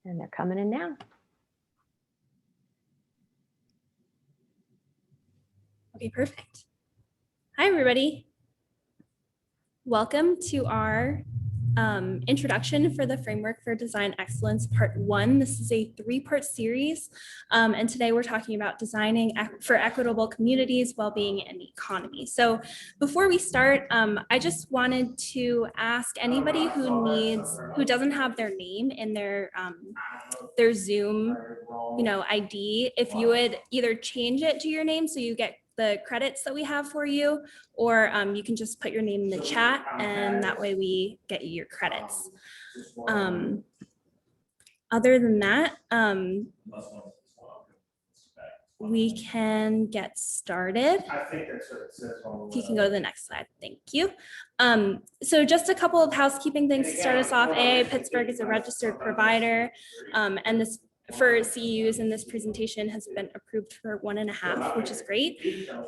And they're coming in now. Okay, perfect. Hi, everybody. Welcome to our introduction for the Framework for Design Excellence Part 1. This is a 3-part series, and today we're talking about designing for equitable communities, well-being, and economy. So before we start, I just wanted to ask anybody who doesn't have their name in their Zoom, ID, if you would either change it to your name so you get the credits that we have for you, or you can just put your name in the chat and that way we get you your credits. Other than that, we can get started. If you can go to the next slide, thank you. So just a couple of housekeeping things to start us off. AA Pittsburgh is a registered provider, and this for CEUs in this presentation has been approved for 1.5, which is great.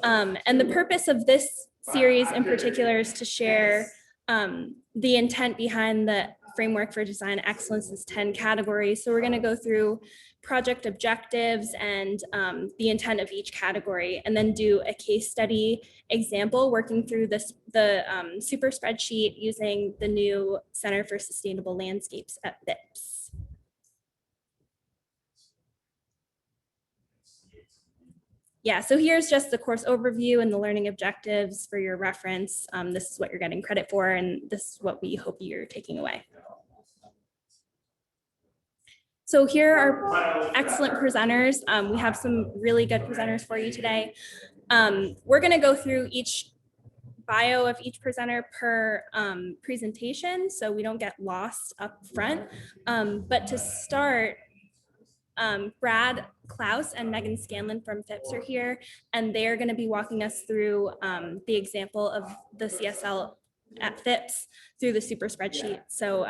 And the purpose of this series in particular is to share the intent behind the Framework for Design Excellence's 10 categories. So we're going to go through project objectives and the intent of each category, and then do a case study example working through the super spreadsheet using the new Center for Sustainable Landscapes at FIPS. Yeah, so here's just the course overview and the learning objectives for your reference. This is what you're getting credit for, and this is what we hope you're taking away. So here are excellent presenters. We have some really good presenters for you today. We're going to go through each bio of each presenter per presentation, so we don't get lost up front. But to start, Brad Klaus and Megan Scanlon from FIPS are here, and they're going to be walking us through the example of the CSL at FIPS through the super spreadsheet. So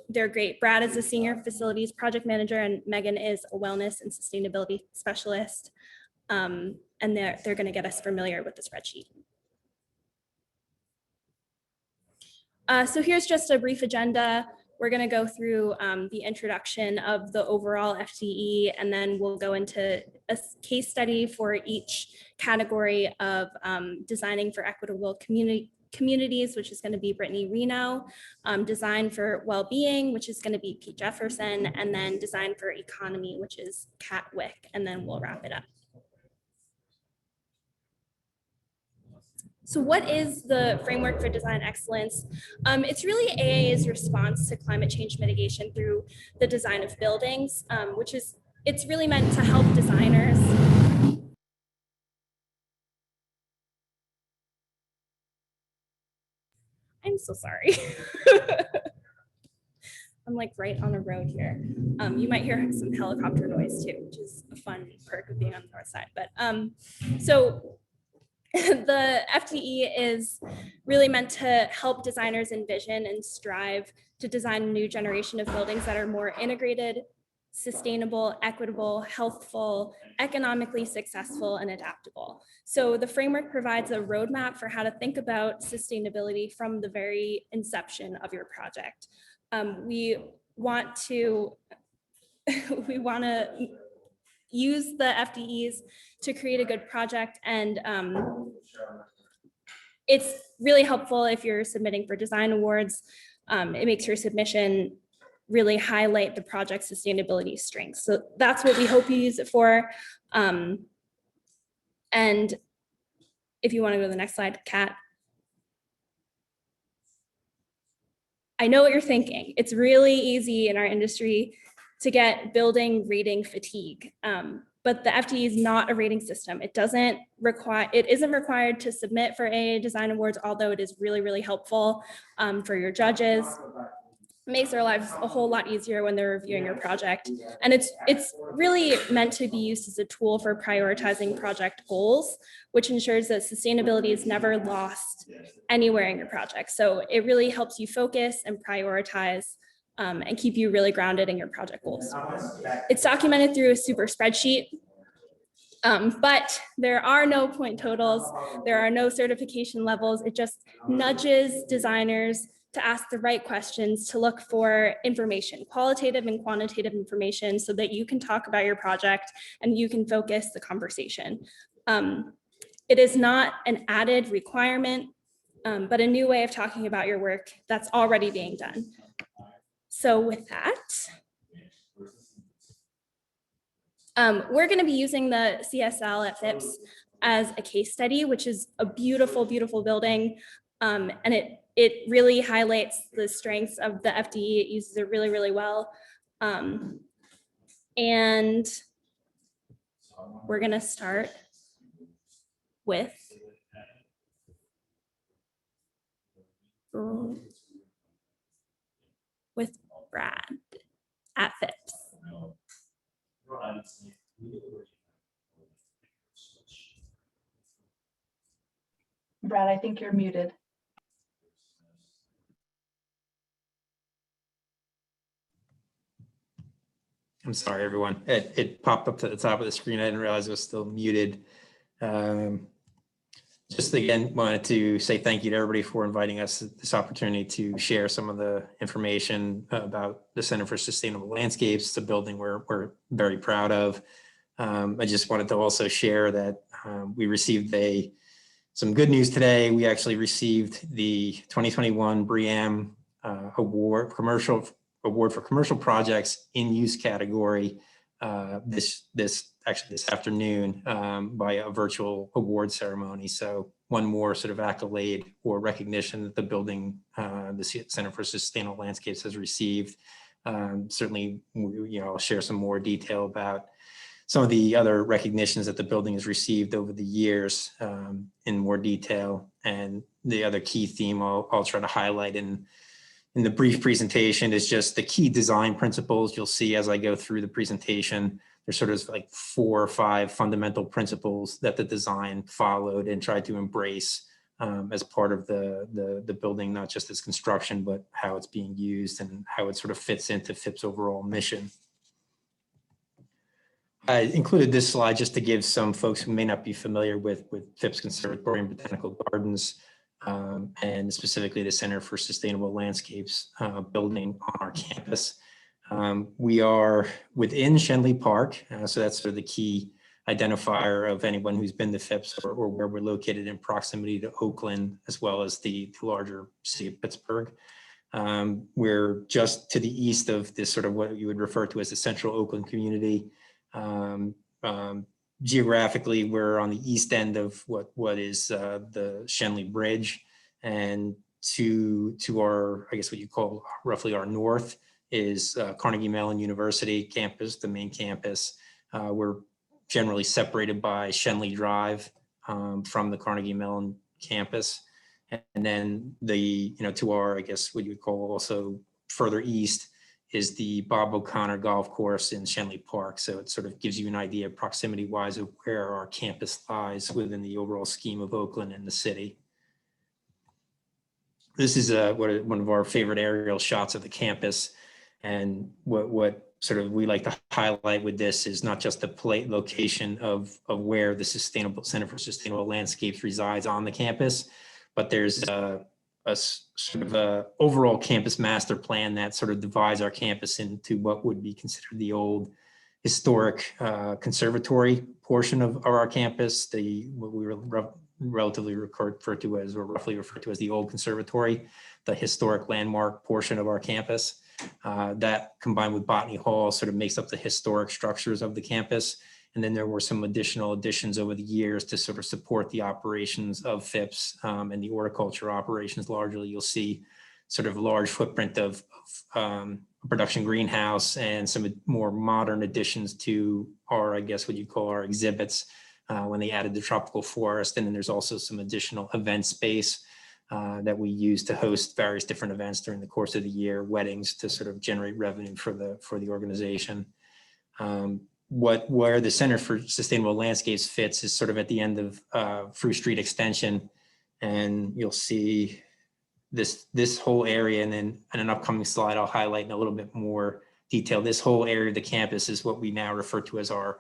they're great. Brad is a senior facilities project manager, and Megan is a wellness and sustainability specialist. And they're going to get us familiar with the spreadsheet. So here's just a brief agenda. We're going to go through the introduction of the overall FTE, and then we'll go into a case study for each category of designing for equitable communities, which is going to be Brittany Reno, design for well-being, which is going to be Pete Jefferson, and then design for economy, which is Kat Wick, and then we'll wrap it up. So what is the Framework for Design Excellence? It's really AA's response to climate change mitigation through the design of buildings, it's really meant to help designers. I'm so sorry. I'm like right on the road here. You might hear some helicopter noise too, which is a fun perk of being on the north side. But so the FTE is really meant to help designers envision and strive to design a new generation of buildings that are more integrated, sustainable, equitable, healthful, economically successful, and adaptable. So the framework provides a roadmap for how to think about sustainability from the very inception of your project. We want to use the FDEs to create a good project, and it's really helpful if you're submitting for design awards. It makes your submission really highlight the project's sustainability strengths. So that's what we hope you use it for. And if you want to go to the next slide, Kat. I know what you're thinking. It's really easy in our industry to get building rating fatigue, but the FTE is not a rating system. It isn't required to submit for AA design awards, although it is really, really helpful for your judges. It makes their lives a whole lot easier when they're reviewing your project. And it's really meant to be used as a tool for prioritizing project goals, which ensures that sustainability is never lost anywhere in your project. So it really helps you focus and prioritize and keep you really grounded in your project goals. It's documented through a super spreadsheet, but there are no point totals. There are no certification levels. It just nudges designers to ask the right questions, to look for information, qualitative and quantitative information, so that you can talk about your project and you can focus the conversation. It is not an added requirement, but a new way of talking about your work that's already being done. So with that, we're going to be using the CSL at Phipps as a case study, which is a beautiful, beautiful building. And it really highlights the strengths of the FDE. It uses it really, really well. And we're going to start with Brad at Phipps. Brad, I think you're muted. I'm sorry, everyone. It popped up to the top of the screen. I didn't realize it was still muted. Just again, wanted to say thank you to everybody for inviting us this opportunity to share some of the information about the Center for Sustainable Landscapes, the building we're very proud of. I just wanted to also share that we received some good news today. We actually received the 2021 BREEAM award, award for commercial projects in use category this afternoon by a virtual award ceremony. So one more sort of accolade or recognition that the building, the Center for Sustainable Landscapes has received. Certainly, I'll share some more detail about some of the other recognitions that the building has received over the years in more detail. And the other key theme I'll try to highlight in the brief presentation is just the key design principles. You'll see as I go through the presentation, there's sort of like 4 or 5 fundamental principles that the design followed and tried to embrace as part of the building, not just its construction, but how it's being used and how it sort of fits into Phipps' overall mission. I included this slide just to give some folks who may not be familiar with Phipps Conservatory and Botanical Gardens, and specifically the Center for Sustainable Landscapes building on our campus. We are within Shenley Park, so that's sort of the key identifier of anyone who's been to Phipps or where we're located in proximity to Oakland, as well as the larger city of Pittsburgh. We're just to the east of this sort of what you would refer to as the central Oakland community. Geographically, we're on the east end of what is the Shenley Bridge, and to our, I guess what you call roughly our north is Carnegie Mellon University campus, the main campus. We're generally separated by Shenley Drive from the Carnegie Mellon campus, and then to our, I guess what you would call also further east is the Bob O'Connor Golf Course in Shenley Park. So it sort of gives you an idea proximity-wise of where our campus lies within the overall scheme of Oakland and the city. This is one of our favorite aerial shots of the campus. And what sort of we like to highlight with this is not just the location of where the Center for Sustainable Landscapes resides on the campus, but there's a sort of a overall campus master plan that sort of divides our campus into what would be considered the old historic conservatory portion of our campus, what we relatively refer to as, or roughly referred to as the old conservatory, the historic landmark portion of our campus. That combined with Botany Hall sort of makes up the historic structures of the campus. And then there were some additional additions over the years to sort of support the operations of Phipps and the horticulture operations. Largely, you'll see sort of a large footprint of production greenhouse and some more modern additions to our, I guess what you call our exhibits when they added the tropical forest. And then there's also some additional event space that we use to host various different events during the course of the year, weddings, to sort of generate revenue for the organization. Where the Center for Sustainable Landscapes fits is sort of at the end of Fruit Street Extension, and you'll see this whole area, and then in an upcoming slide I'll highlight in a little bit more detail. This whole area of the campus is what we now refer to as our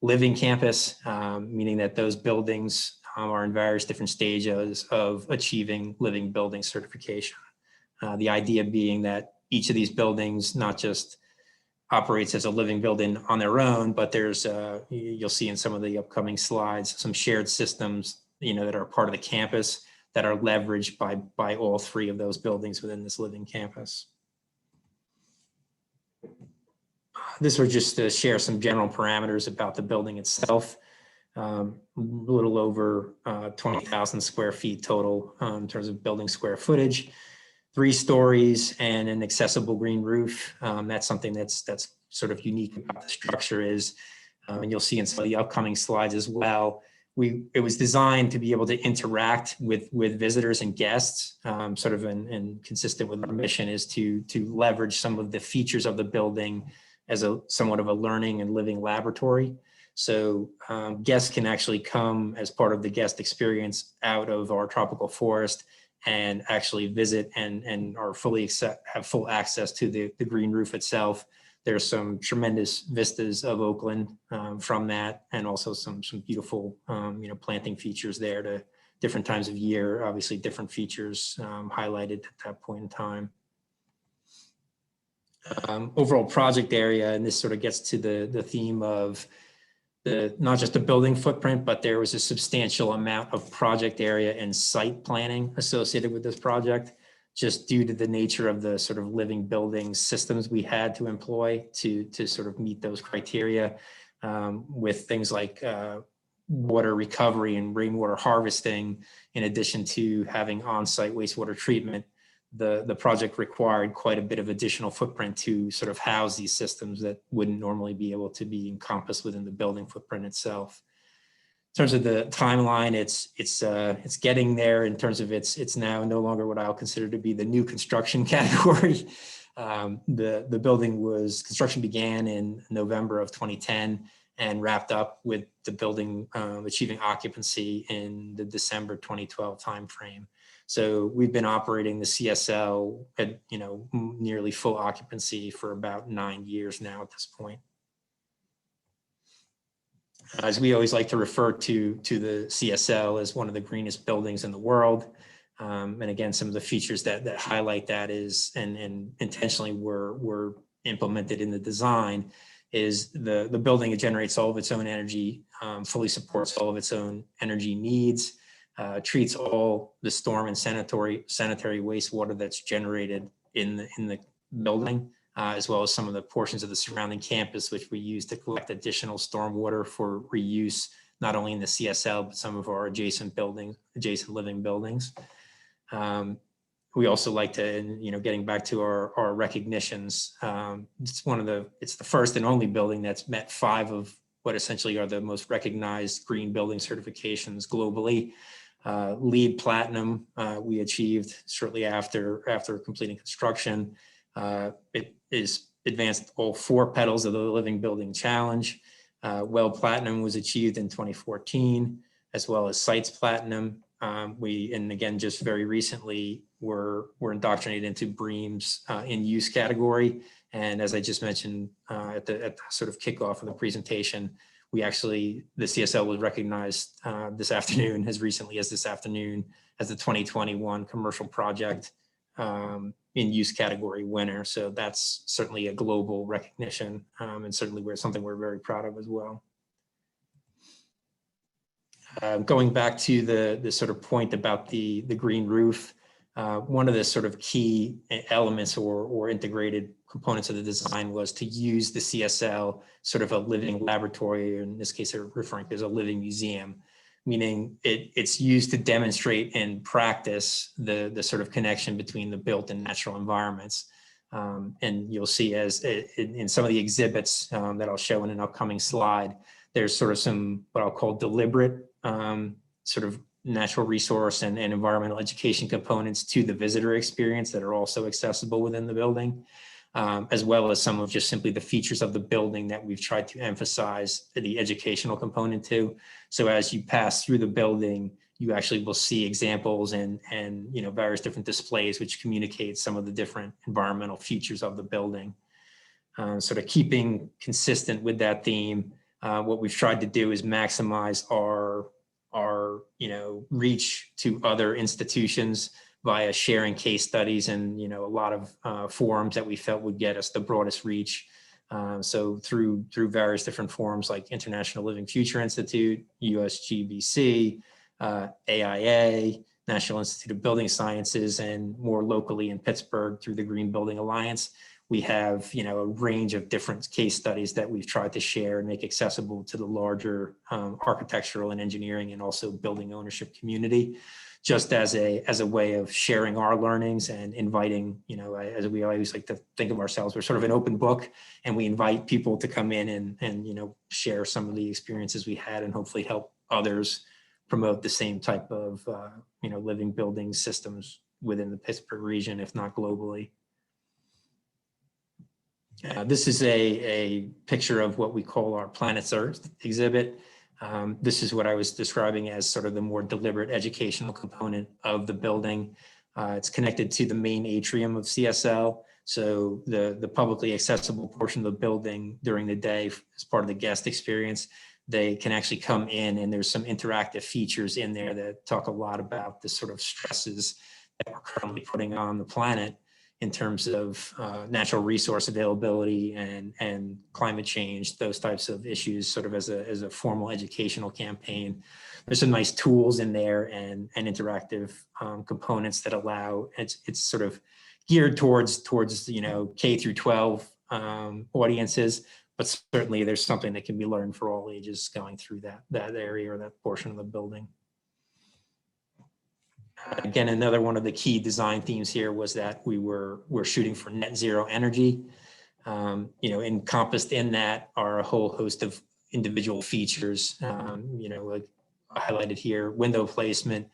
living campus, meaning that those buildings are in various different stages of achieving living building certification. The idea being that each of these buildings not just operates as a living building on their own, but there's, you'll see in some of the upcoming slides, some shared systems, that are part of the campus that are leveraged by all three of those buildings within this living campus. This was just to share some general parameters about the building itself. A little over 20,000 square feet total in terms of building square footage, 3 stories and an accessible green roof. That's something that's sort of unique about the structure is, and you'll see in some of the upcoming slides as well, it was designed to be able to interact with visitors and guests, sort of and consistent with our mission is to leverage some of the features of the building as somewhat of a learning and living laboratory. So guests can actually come as part of the guest experience out of our tropical forest and actually visit and are have full access to the green roof itself. There's some tremendous vistas of Oakland from that, and also some beautiful planting features there to different times of year. Obviously, different features highlighted at that point in time. Overall project area, and this sort of gets to the theme of not just the building footprint, but there was a substantial amount of project area and site planning associated with this project, just due to the nature of the sort of living building systems we had to employ to sort of meet those criteria, with things like water recovery and rainwater harvesting, in addition to having on-site wastewater treatment. The project required quite a bit of additional footprint to sort of house these systems that wouldn't normally be able to be encompassed within the building footprint itself. In terms of the timeline, it's getting there. In terms of it's now no longer what I'll consider to be the new construction category. The building construction began in November of 2010 and wrapped up with the building achieving occupancy in the December 2012 timeframe. So we've been operating the CSL at nearly full occupancy for about 9 years now at this point. As we always like to refer to the CSL as one of the greenest buildings in the world. And again, some of the features that highlight that is, and intentionally were implemented in the design, is the building, it generates all of its own energy, fully supports all of its own energy needs, treats all the storm and sanitary wastewater that's generated in the building, as well as some of the portions of the surrounding campus, which we use to collect additional storm water for reuse, not only in the CSL, but some of our adjacent living buildings. We also like to, getting back to our recognitions, it's the first and only building that's met 5 of what essentially are the most recognized green building certifications globally. LEED Platinum we achieved shortly after completing construction. It is advanced all 4 petals of the Living Building Challenge. WELL Platinum was achieved in 2014, as well as Sites Platinum. And again, just very recently, we're indoctrinated into BREEAM's in use category. And as I just mentioned at the sort of kickoff of the presentation, the CSL was recognized this afternoon, as recently as this afternoon, as the 2021 commercial project in use category winner. So that's certainly a global recognition, and certainly something we're very proud of as well. Going back to the sort of point about the green roof, one of the sort of key elements or integrated components of the design was to use the CSL sort of a living laboratory, or in this case, they're referring to as a living museum, meaning it's used to demonstrate and practice the sort of connection between the built and natural environments. And you'll see in some of the exhibits that I'll show in an upcoming slide, there's sort of some what I'll call deliberate sort of natural resource and environmental education components to the visitor experience that are also accessible within the building, as well as some of just simply the features of the building that we've tried to emphasize the educational component to. So as you pass through the building, you actually will see examples and various different displays which communicate some of the different environmental features of the building. Sort of keeping consistent with that theme, what we've tried to do is maximize our reach to other institutions, via sharing case studies and, a lot of forums that we felt would get us the broadest reach. So through various different forums like International Living Future Institute, USGBC, AIA, National Institute of Building Sciences, and more locally in Pittsburgh through the Green Building Alliance. We have, a range of different case studies that we've tried to share and make accessible to the larger architectural and engineering and also building ownership community, just as a way of sharing our learnings and inviting, as we always like to think of ourselves, we're sort of an open book, and we invite people to come in and share some of the experiences we had and hopefully help others promote the same type of, living building systems within the Pittsburgh region, if not globally. This is a picture of what we call our Planets Earth exhibit. This is what I was describing as sort of the more deliberate educational component of the building. It's connected to the main atrium of CSL. So the publicly accessible portion of the building during the day as part of the guest experience, they can actually come in, and there's some interactive features in there that talk a lot about the sort of stresses that we're currently putting on the planet in terms of natural resource availability and climate change, those types of issues, sort of as a formal educational campaign. There's some nice tools in there and interactive components that allow, it's sort of geared towards K through 12 audiences, but certainly there's something that can be learned for all ages going through that area or that portion of the building. Again, another one of the key design themes here was that we're shooting for net zero energy. Encompassed in that are a whole host of individual features, like highlighted here, window placement,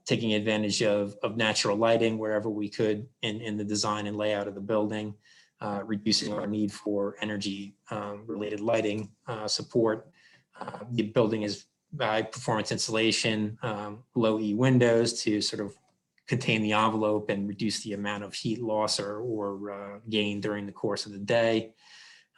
taking advantage of natural lighting wherever we could in the design and layout of the building, reducing our need for energy related lighting support. The building is high performance insulation, low E windows to sort of contain the envelope and reduce the amount of heat loss or gain during the course of the day.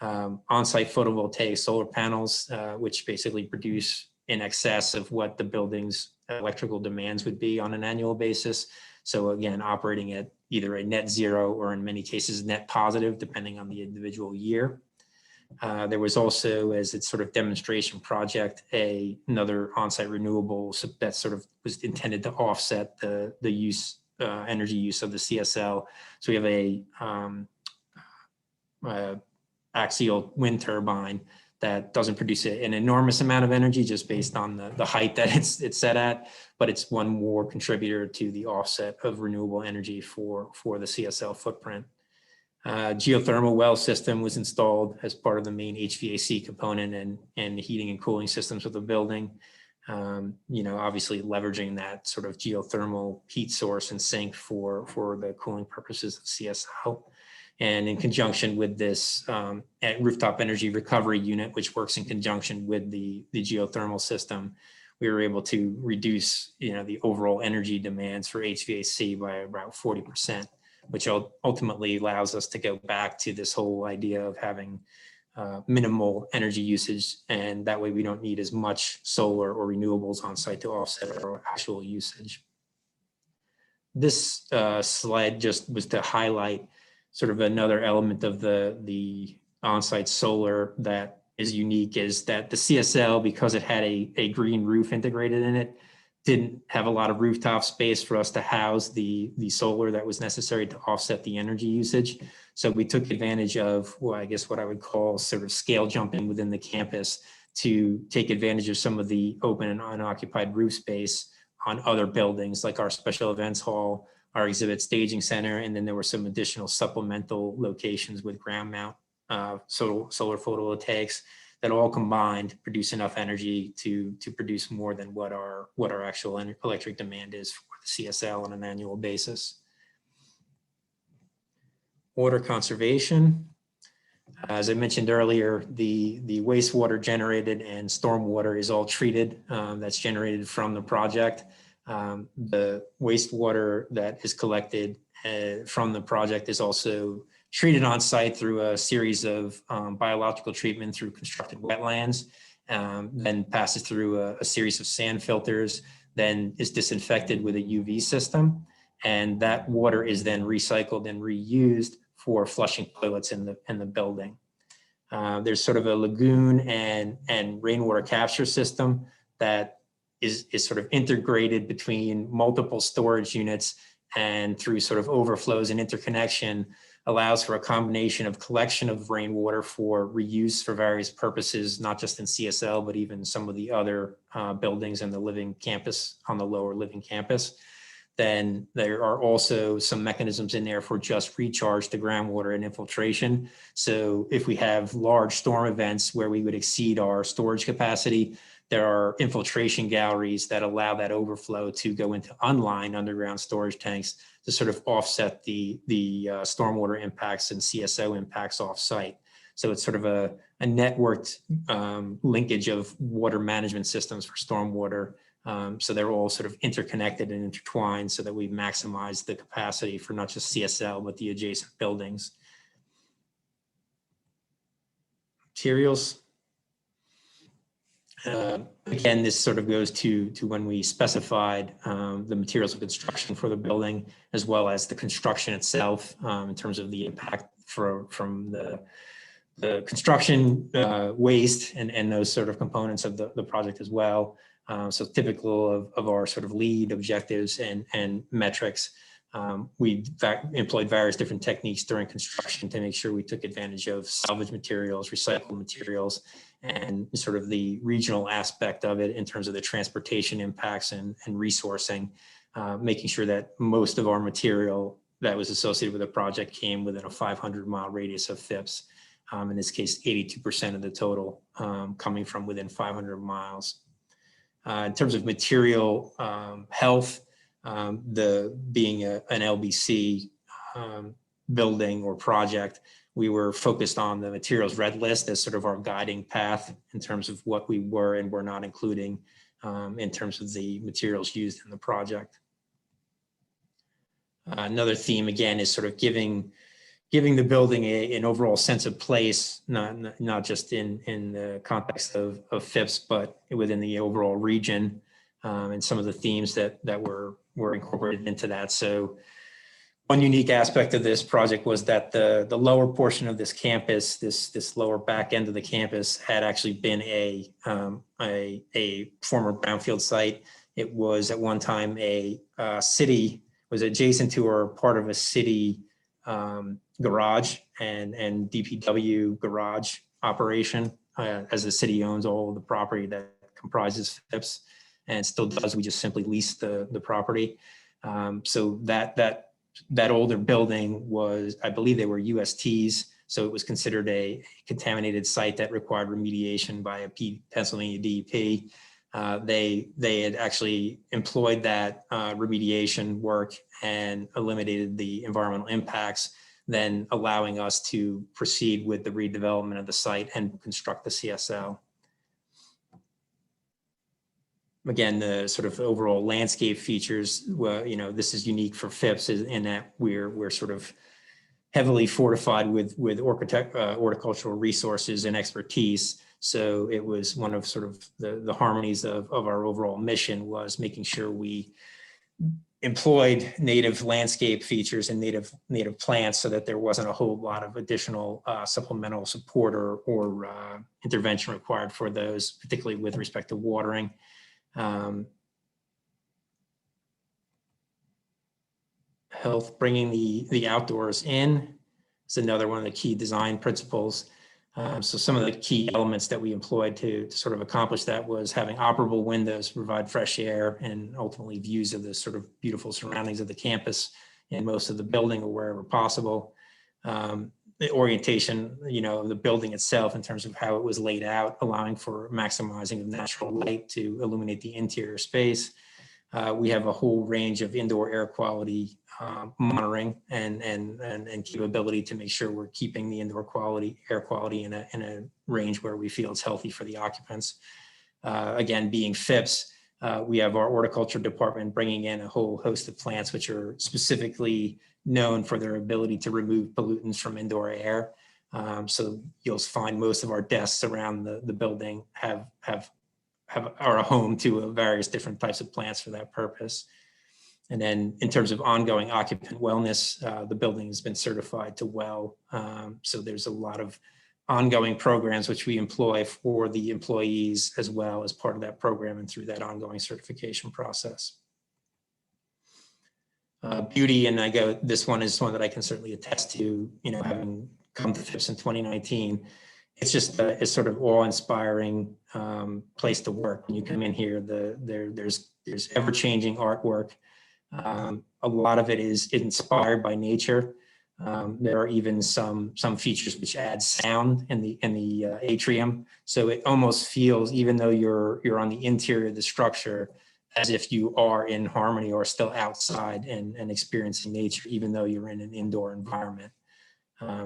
On-site photovoltaic solar panels, which basically produce in excess of what the building's electrical demands would be on an annual basis. So again, operating at either a net zero or in many cases net positive, depending on the individual year. There was also, as its sort of demonstration project, another on-site renewable that sort of was intended to offset the energy use of the CSL. So we have a axial wind turbine that doesn't produce an enormous amount of energy just based on the height that it's set at, but it's one more contributor to the offset of renewable energy for the CSL footprint. Geothermal well system was installed as part of the main HVAC component and the heating and cooling systems of the building. Obviously leveraging that sort of geothermal heat source and sink for the cooling purposes of CSL. And in conjunction with this rooftop energy recovery unit, which works in conjunction with the geothermal system, we were able to reduce the overall energy demands for HVAC by about 40%. Which ultimately allows us to go back to this whole idea of having minimal energy usage, and that way we don't need as much solar or renewables on site to offset our actual usage. This slide just was to highlight sort of another element of the on-site solar that is unique, is that the CSL, because it had a green roof integrated in it, didn't have a lot of rooftop space for us to house the solar that was necessary to offset the energy usage. So we took advantage of, well, I guess what I would call sort of scale jumping within the campus to take advantage of some of the open and unoccupied roof space on other buildings, like our special events hall, our exhibit staging center, and then there were some additional supplemental locations with ground mount solar photovoltaics that all combined produce enough energy to produce more than what our actual electric demand is for the CSL on an annual basis. Water conservation. As I mentioned earlier, the wastewater generated and stormwater is all treated. That's generated from the project. The wastewater that is collected from the project is also treated on site through a series of biological treatment through constructed wetlands, then passes through a series of sand filters, then is disinfected with a UV system. and that water is then recycled and reused for flushing toilets in the building. There's sort of a lagoon and rainwater capture system that is sort of integrated between multiple storage units, and through sort of overflows and interconnection allows for a combination of collection of rainwater for reuse for various purposes, not just in CSL, but even some of the other buildings in the living campus, on the lower living campus. Then there are also some mechanisms in there for just recharge to groundwater and infiltration. So if we have large storm events where we would exceed our storage capacity, there are infiltration galleries that allow that overflow to go into unlined underground storage tanks to sort of offset the stormwater impacts and CSO impacts off-site. So it's sort of a networked linkage of water management systems for stormwater. So they're all sort of interconnected and intertwined so that we maximize the capacity for not just CSL, but the adjacent buildings. Materials. Again, this sort of goes to when we specified the materials of construction for the building, as well as the construction itself in terms of the impact from the construction waste and those sort of components of the project as well. So typical of our sort of lead objectives and metrics. We employed various different techniques during construction to make sure we took advantage of salvage materials, recycled materials, and sort of the regional aspect of it in terms of the transportation impacts and resourcing, making sure that most of our material that was associated with the project came within a 500-mile radius of FIPS. In this case, 82% of the total coming from within 500 miles. In terms of material health, being an LBC building or project, we were focused on the materials red list as sort of our guiding path in terms of what we were and were not including in terms of the materials used in the project. Another theme, again, is sort of giving the building an overall sense of place, not just in the context of FIPS, but within the overall region, and some of the themes that were incorporated into that. So one unique aspect of this project was that the lower portion of this campus, this lower back end of the campus, had actually been a former brownfield site. It was at one time a city, was adjacent to or part of a city garage and DPW garage operation, as the city owns all of the property that comprises FIPS and still does. We just simply lease the property. So that older building was, I believe they were USTs, so it was considered a contaminated site that required remediation by a Pennsylvania DEP. They had actually employed that remediation work and eliminated the environmental impacts, then allowing us to proceed with the redevelopment of the site and construct the CSL. Again, the sort of overall landscape features, well, this is unique for FIPS in that we're sort of heavily fortified with horticultural resources and expertise. So it was one of sort of the harmonies of our overall mission was making sure we employed native landscape features and native plants so that there wasn't a whole lot of additional supplemental support or intervention required for those, particularly with respect to watering. Health, bringing the outdoors in is another one of the key design principles. So some of the key elements that we employed to sort of accomplish that was having operable windows to provide fresh air and ultimately views of the sort of beautiful surroundings of the campus and most of the building or wherever possible. The orientation, of the building itself in terms of how it was laid out, allowing for maximizing of natural light to illuminate the interior space. We have a whole range of indoor air quality monitoring and capability to make sure we're keeping the indoor air quality in a range where we feel it's healthy for the occupants. Again, being FIPS, we have our horticulture department bringing in a whole host of plants which are specifically known for their ability to remove pollutants from indoor air. So you'll find most of our desks around the building are a home to various different types of plants for that purpose. And then in terms of ongoing occupant wellness, the building has been certified to WELL. So there's a lot of ongoing programs which we employ for the employees as well as part of that program and through that ongoing certification process. Beauty, and this one is one that I can certainly attest to, having come to FIPS in 2019. It's just it's sort of awe-inspiring place to work. When you come in here, there's ever-changing artwork. A lot of it is inspired by nature. There are even some features which add sound in the atrium, so it almost feels, even though you're on the interior of the structure, as if you are in harmony or still outside and experiencing nature, even though you're in an indoor environment.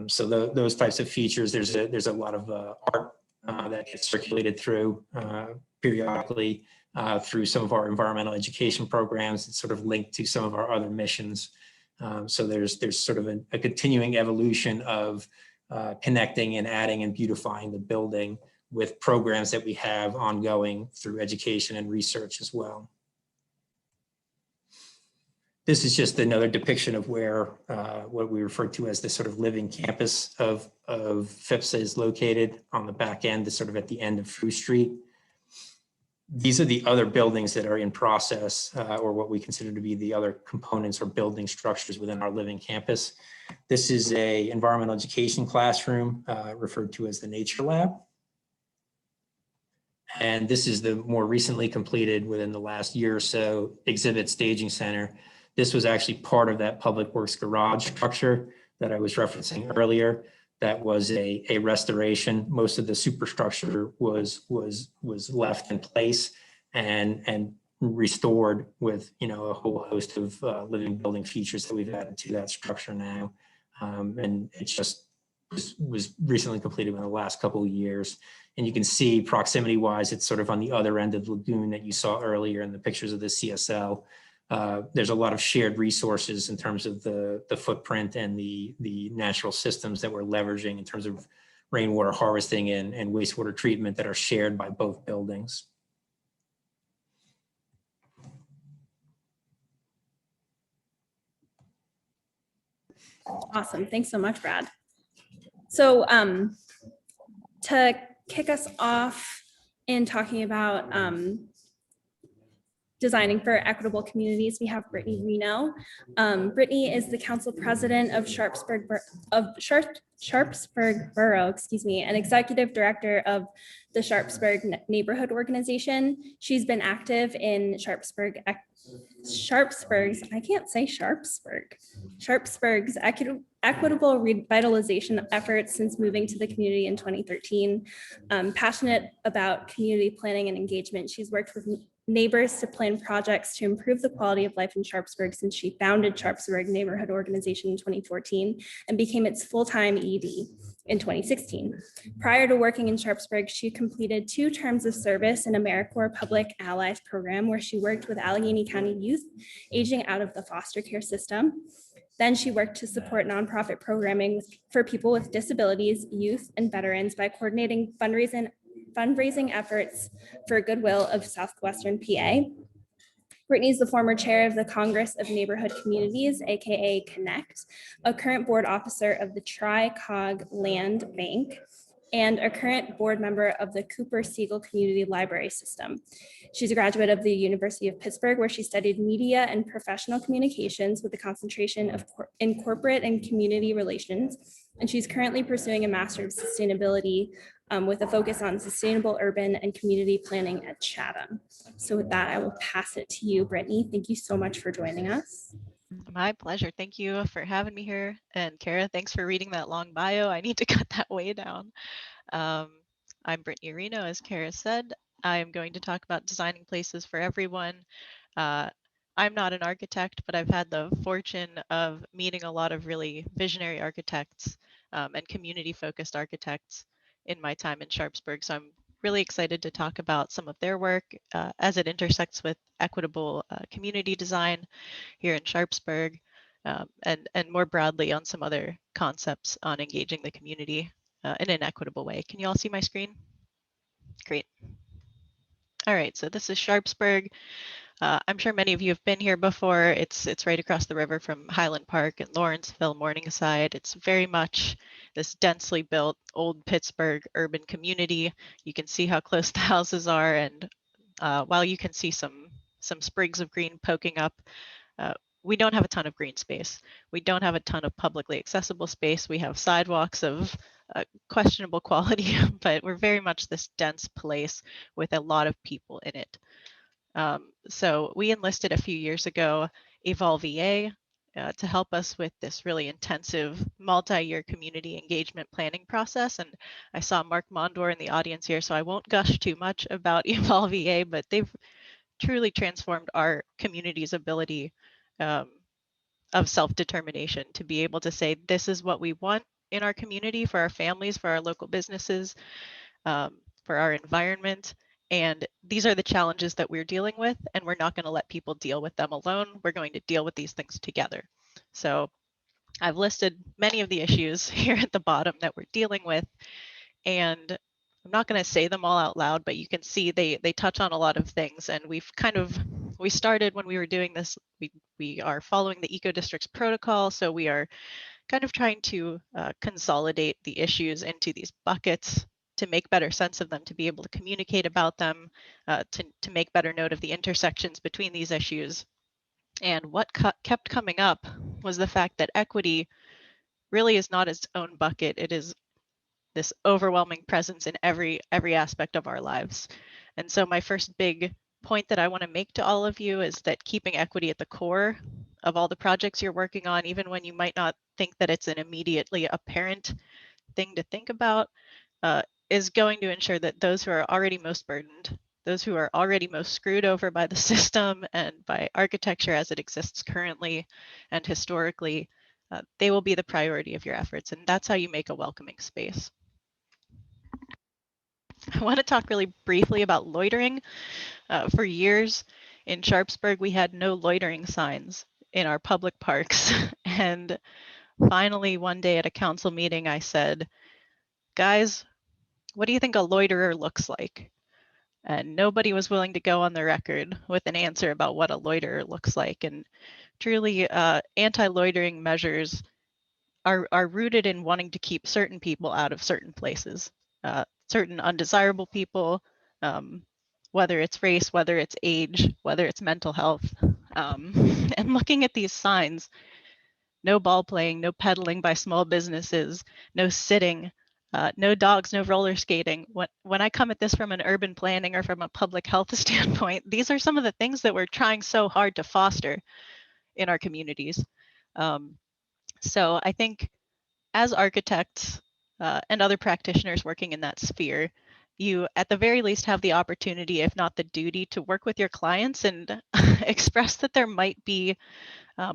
So those types of features, there's a lot of art that gets circulated through periodically through some of our environmental education programs. It's sort of linked to some of our other missions. So there's sort of a continuing evolution of connecting and adding and beautifying the building with programs that we have ongoing through education and research as well. This is just another depiction of where what we refer to as the sort of living campus of FIPS is located on the back end, sort of at the end of Fruit Street. These are the other buildings that are in process, or what we consider to be the other components or building structures within our living campus. This is a environmental education classroom referred to as the Nature Lab. And this is the more recently completed, within the last year or so, exhibit staging center. This was actually part of that public works garage structure that I was referencing earlier. That was a restoration. Most of the superstructure was left in place and restored with a whole host of living building features that we've added to that structure now. And it just was recently completed in the last couple of years. And you can see proximity wise, it's sort of on the other end of the lagoon that you saw earlier in the pictures of the CSL. There's a lot of shared resources in terms of the footprint and the natural systems that we're leveraging in terms of rainwater harvesting and wastewater treatment that are shared by both buildings. Awesome. Thanks so much, Brad. So to kick us off in talking about designing for equitable communities, we have Brittany Reno. Brittany is the council president of Sharpsburg Borough, and executive director of the Sharpsburg Neighborhood Organization. She's been active in Sharpsburg's equitable revitalization efforts since moving to the community in 2013. Passionate about community planning and engagement, she's worked with neighbors to plan projects to improve the quality of life in Sharpsburg since she founded Sharpsburg Neighborhood Organization in 2014 and became its full-time ED in 2016. Prior to working in Sharpsburg, she completed 2 terms of service in AmeriCorps Public Allies program, where she worked with Allegheny County youth aging out of the foster care system. Then she worked to support nonprofit programming for people with disabilities, youth, and veterans by coordinating fundraising efforts for goodwill of Southwestern PA. Brittany is the former chair of the Congress of Neighborhood Communities, aka Connect, a current board officer of the Tri-Cog Land Bank, and a current board member of the Cooper Siegel Community Library System. She's a graduate of the University of Pittsburgh, where she studied media and professional communications with a concentration in corporate and community relations. And she's currently pursuing a Master of Sustainability with a focus on sustainable urban and community planning at Chatham. So with that, I will pass it to you, Brittany. Thank you so much for joining us. My pleasure. Thank you for having me here. And Kara, thanks for reading that long bio. I need to cut that way down. I'm Brittany Reno, as Kara said. I'm going to talk about designing places for everyone. I'm not an architect, but I've had the fortune of meeting a lot of really visionary architects and community-focused architects in my time in Sharpsburg. So I'm really excited to talk about some of their work as it intersects with equitable community design here in Sharpsburg, and more broadly on some other concepts on engaging the community in an equitable way. Can you all see my screen? Great. All right, so this is Sharpsburg. I'm sure many of you have been here before. It's right across the river from Highland Park and Lawrenceville, Morningside. It's very much this densely built old Pittsburgh urban community. You can see how close the houses are, and while you can see some sprigs of green poking up, we don't have a ton of green space. We don't have a ton of publicly accessible space. We have sidewalks of questionable quality, but we're very much this dense place with a lot of people in it. So we enlisted a few years ago Evolve EA to help us with this really intensive multi-year community engagement planning process. And I saw Mark Mondor in the audience here, so I won't gush too much about Evolve EA, but they've truly transformed our community's ability of self-determination to be able to say, this is what we want in our community for our families, for our local businesses, for our environment. And these are the challenges that we're dealing with, and we're not going to let people deal with them alone. We're going to deal with these things together. So I've listed many of the issues here at the bottom that we're dealing with, and I'm not going to say them all out loud, but you can see they touch on a lot of things. And we started when we were doing this, we are following the Eco Districts protocol. So we are kind of trying to consolidate the issues into these buckets to make better sense of them, to be able to communicate about them, to make better note of the intersections between these issues. And what kept coming up was the fact that equity really is not its own bucket. It is this overwhelming presence in every aspect of our lives. And so my first big point that I want to make to all of you is that keeping equity at the core of all the projects you're working on, even when you might not think that it's an immediately apparent thing to think about, is going to ensure that those who are already most burdened, those who are already most screwed over by the system and by architecture as it exists currently and historically, they will be the priority of your efforts. And that's how you make a welcoming space. I want to talk really briefly about loitering. For years in Sharpsburg, we had no loitering signs in our public parks. And finally, one day at a council meeting, I said, guys, what do you think a loiterer looks like? And nobody was willing to go on the record with an answer about what a loiterer looks like. And truly, anti-loitering measures are rooted in wanting to keep certain people out of certain places, certain undesirable people, whether it's race, whether it's age, whether it's mental health. And looking at these signs, no ball playing, no pedaling by small businesses, no sitting, no dogs, no roller skating. When I come at this from an urban planning or from a public health standpoint, these are some of the things that we're trying so hard to foster in our communities. So I think as architects and other practitioners working in that sphere, you at the very least have the opportunity, if not the duty, to work with your clients and express that there might be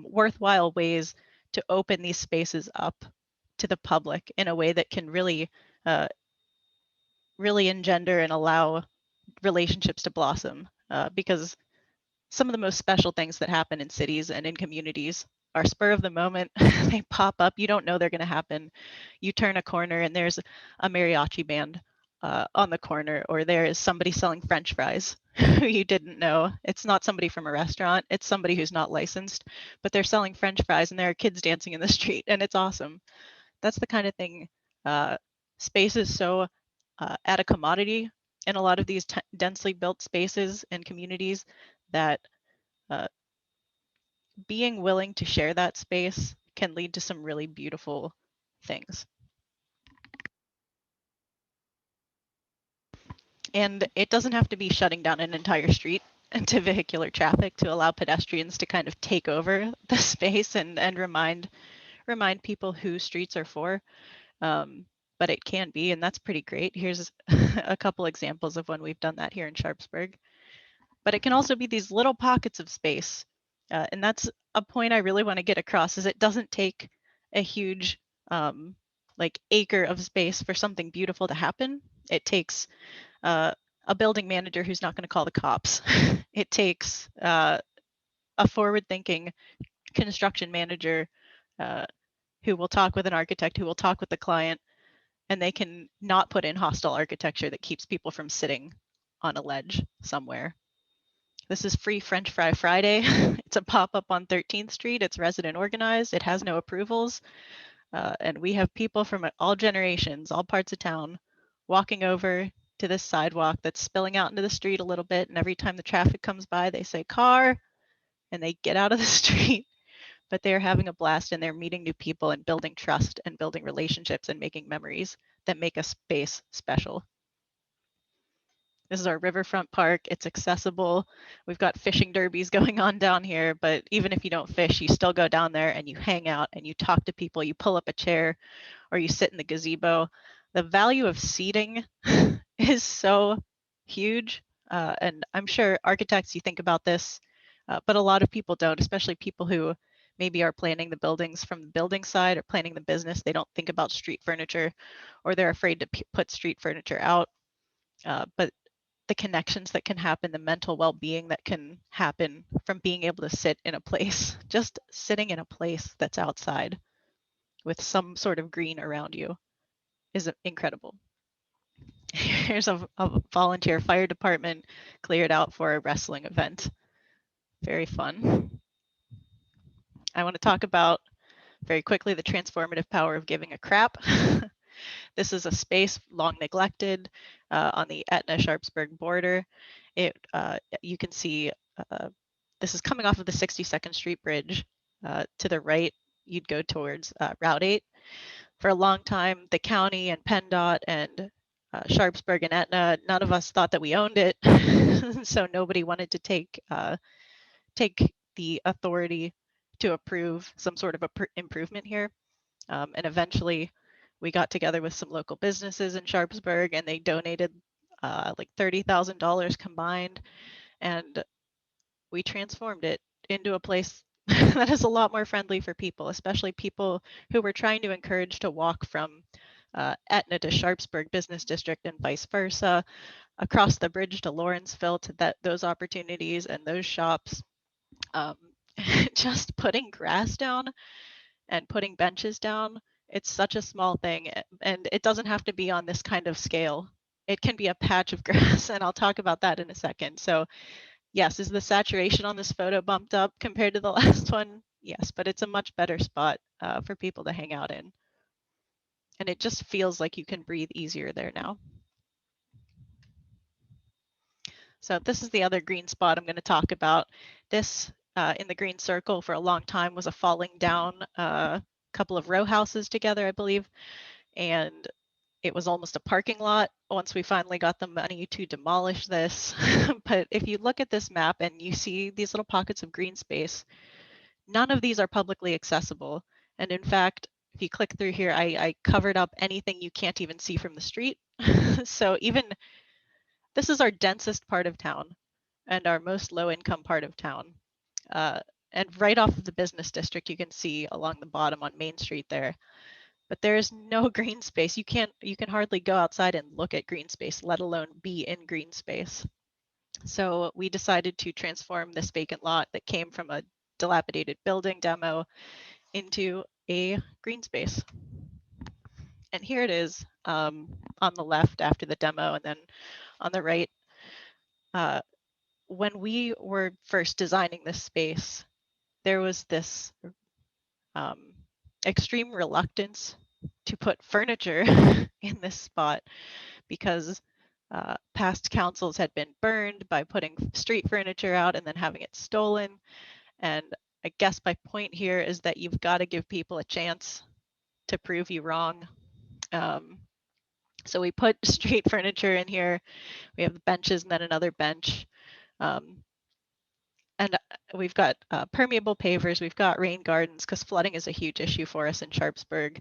worthwhile ways to open these spaces up to the public in a way that can really, really engender and allow relationships to blossom. Because some of the most special things that happen in cities and in communities are spur of the moment. They pop up. You don't know they're going to happen. You turn a corner and there's a mariachi band on the corner, or there is somebody selling French fries who you didn't know. It's not somebody from a restaurant. It's somebody who's not licensed, but they're selling French fries and there are kids dancing in the street, and it's awesome. That's the kind of thing. Space is so at a commodity in a lot of these densely built spaces and communities that being willing to share that space can lead to some really beautiful things. And it doesn't have to be shutting down an entire street to vehicular traffic to allow pedestrians to kind of take over the space and remind people who streets are for. But it can be, and that's pretty great. Here's a couple examples of when we've done that here in Sharpsburg. But it can also be these little pockets of space. And that's a point I really want to get across, is it doesn't take a huge like acre of space for something beautiful to happen. It takes a building manager who's not going to call the cops. It takes a forward-thinking construction manager who will talk with an architect, who will talk with the client, and they can not put in hostile architecture that keeps people from sitting on a ledge somewhere. This is Free French Fry Friday. It's a pop-up on 13th Street. It's resident organized. It has no approvals. And we have people from all generations, all parts of town, walking over to this sidewalk that's spilling out into the street a little bit. And every time the traffic comes by, they say car, and they get out of the street. But they're having a blast, and they're meeting new people and building trust and building relationships and making memories that make a space special. This is our riverfront park. It's accessible. We've got fishing derbies going on down here, but even if you don't fish, you still go down there and you hang out and you talk to people. You pull up a chair or you sit in the gazebo. The value of seating is so huge. And I'm sure architects, you think about this, but a lot of people don't, especially people who maybe are planning the buildings from the building side or planning the business. They don't think about street furniture, or they're afraid to put street furniture out. But the connections that can happen, the mental well-being that can happen from being able to sit in a place, just sitting in a place that's outside with some sort of green around you is incredible. Here's a volunteer fire department cleared out for a wrestling event. Very fun. I want to talk about very quickly the transformative power of giving a crap. This is a space long neglected on the Etna-Sharpsburg border. You can see this is coming off of the 62nd Street Bridge. To the right, you'd go towards Route 8. For a long time, the county and PennDOT and Sharpsburg and Etna, none of us thought that we owned it. So nobody wanted to take the authority to approve some sort of improvement here. And eventually we got together with some local businesses in Sharpsburg, and they donated like $30,000 combined, and we transformed it into a place that is a lot more friendly for people, especially people who were trying to encourage to walk from Etna to Sharpsburg Business District and vice versa, across the bridge to Lawrenceville, to those opportunities and those shops. Just putting grass down and putting benches down, it's such a small thing, and it doesn't have to be on this kind of scale. It can be a patch of grass, and I'll talk about that in a second. So yes, is the saturation on this photo bumped up compared to the last one? Yes, but it's a much better spot for people to hang out in. And it just feels like you can breathe easier there now. So this is the other green spot I'm going to talk about. This in the green circle for a long time was a falling down couple of row houses together, I believe. And it was almost a parking lot once we finally got the money to demolish this. But if you look at this map and you see these little pockets of green space, none of these are publicly accessible. And in fact, if you click through here, I covered up anything you can't even see from the street. So even this is our densest part of town and our most low income part of town. And right off of the business district, you can see along the bottom on Main Street there. But there is no green space. You can hardly go outside and look at green space, let alone be in green space. So we decided to transform this vacant lot that came from a dilapidated building demo into a green space. And here it is on the left after the demo, and then on the right. When we were first designing this space, there was this extreme reluctance to put furniture in this spot because past councils had been burned by putting street furniture out and then having it stolen. And I guess my point here is that you've got to give people a chance to prove you wrong. So we put street furniture in here. We have the benches and then another bench. And we've got permeable pavers, we've got rain gardens, because flooding is a huge issue for us in Sharpsburg.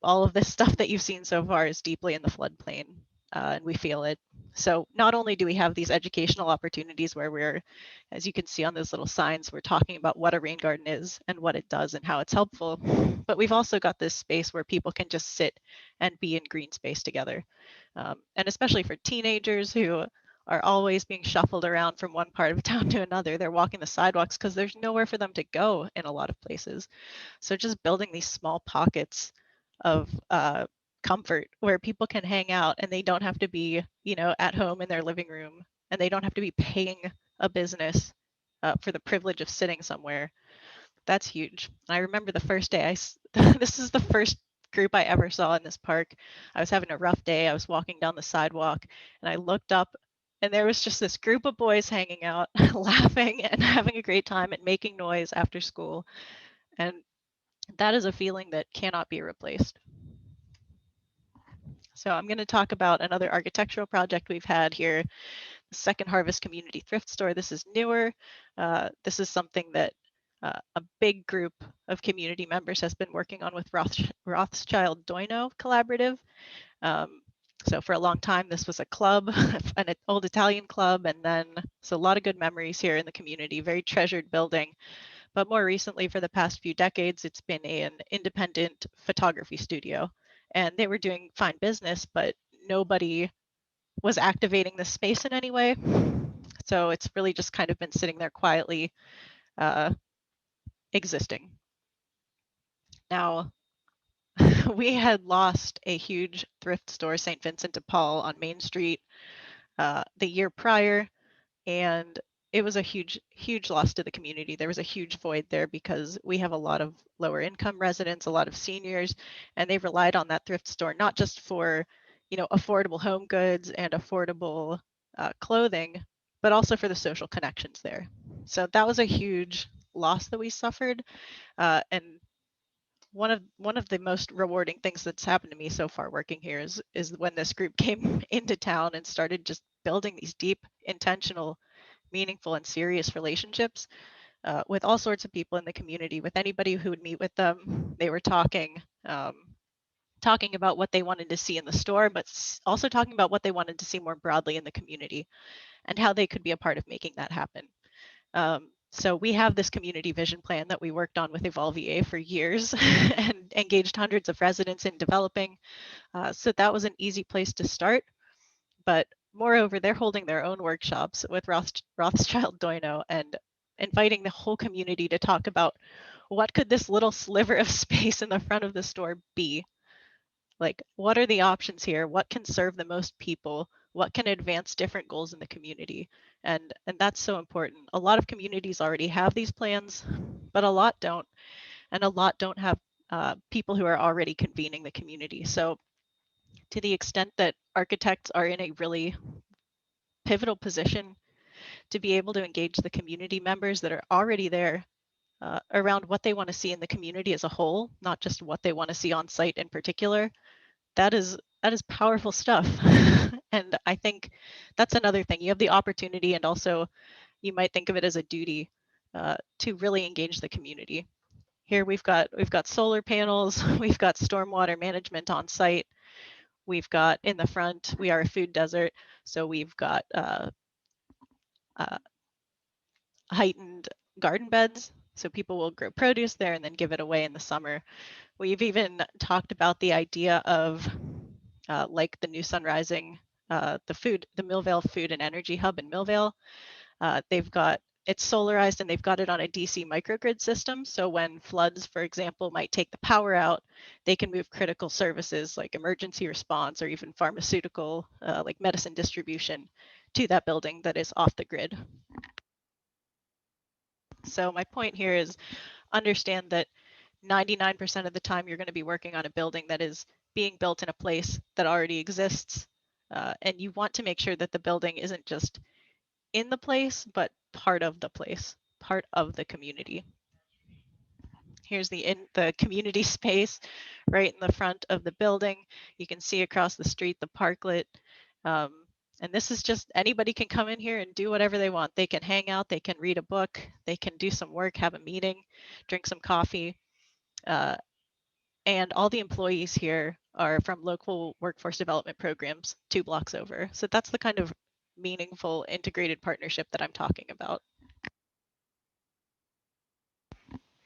All of this stuff that you've seen so far is deeply in the floodplain, and we feel it. So not only do we have these educational opportunities where we're, as you can see on those little signs, we're talking about what a rain garden is and what it does and how it's helpful, but we've also got this space where people can just sit and be in green space together. And especially for teenagers who are always being shuffled around from one part of town to another. They're walking the sidewalks because there's nowhere for them to go in a lot of places. So just building these small pockets of comfort where people can hang out and they don't have to be, at home in their living room, and they don't have to be paying a business for the privilege of sitting somewhere, that's huge. And I remember the first day this is the first group I ever saw in this park. I was having a rough day. I was walking down the sidewalk and I looked up and there was just this group of boys hanging out, laughing and having a great time and making noise after school. And that is a feeling that cannot be replaced. So I'm going to talk about another architectural project we've had here, the Second Harvest Community Thrift Store. This is newer. This is something that a big group of community members has been working on with Rothschild Doino Collaborative. So for a long time, this was a club, an old Italian club, and then so a lot of good memories here in the community, very treasured building. But more recently, for the past few decades, it's been an independent photography studio. And they were doing fine business, but nobody was activating the space in any way. So it's really just kind of been sitting there quietly existing. Now, we had lost a huge thrift store, St. Vincent de Paul, on Main Street the year prior, and it was a huge, huge loss to the community. There was a huge void there because we have a lot of lower income residents, a lot of seniors, and they relied on that thrift store, not just for, affordable home goods and affordable clothing, but also for the social connections there. So that was a huge loss that we suffered. And one of the most rewarding things that's happened to me so far working here is when this group came into town and started just building these deep, intentional, meaningful, and serious relationships with all sorts of people in the community. With anybody who would meet with them, they were talking about what they wanted to see in the store, but also talking about what they wanted to see more broadly in the community and how they could be a part of making that happen. So we have this community vision plan that we worked on with Evolve EA for years and engaged hundreds of residents in developing. So that was an easy place to start. But moreover, they're holding their own workshops with Rothschild Doino and inviting the whole community to talk about what could this little sliver of space in the front of the store be? Like, what are the options here? What can serve the most people? What can advance different goals in the community? And that's so important. A lot of communities already have these plans, but a lot don't. And a lot don't have people who are already convening the community. So to the extent that architects are in a really pivotal position to be able to engage the community members that are already there around what they want to see in the community as a whole, not just what they want to see on site in particular, that is powerful stuff. And I think that's another thing. You have the opportunity, and also you might think of it as a duty to really engage the community. Here we've got solar panels, we've got stormwater management on site, we've got in the front, we are a food desert, so we've got heightened garden beds, so people will grow produce there and then give it away in the summer. We've even talked about the idea of like the New Sun Rising, the Millvale Food and Energy Hub in Millvale. It's solarized and they've got it on a DC microgrid system. So when floods, for example, might take the power out, they can move critical services like emergency response or even pharmaceutical, like medicine distribution, to that building that is off the grid. So my point here is understand that 99% of the time you're going to be working on a building that is being built in a place that already exists. And you want to make sure that the building isn't just in the place, but part of the place, part of the community. Here's the community space right in the front of the building. You can see across the street the parklet. And this is just, anybody can come in here and do whatever they want. They can hang out, they can read a book, they can do some work, have a meeting, drink some coffee. And all the employees here are from local workforce development programs 2 blocks over. So that's the kind of meaningful integrated partnership that I'm talking about.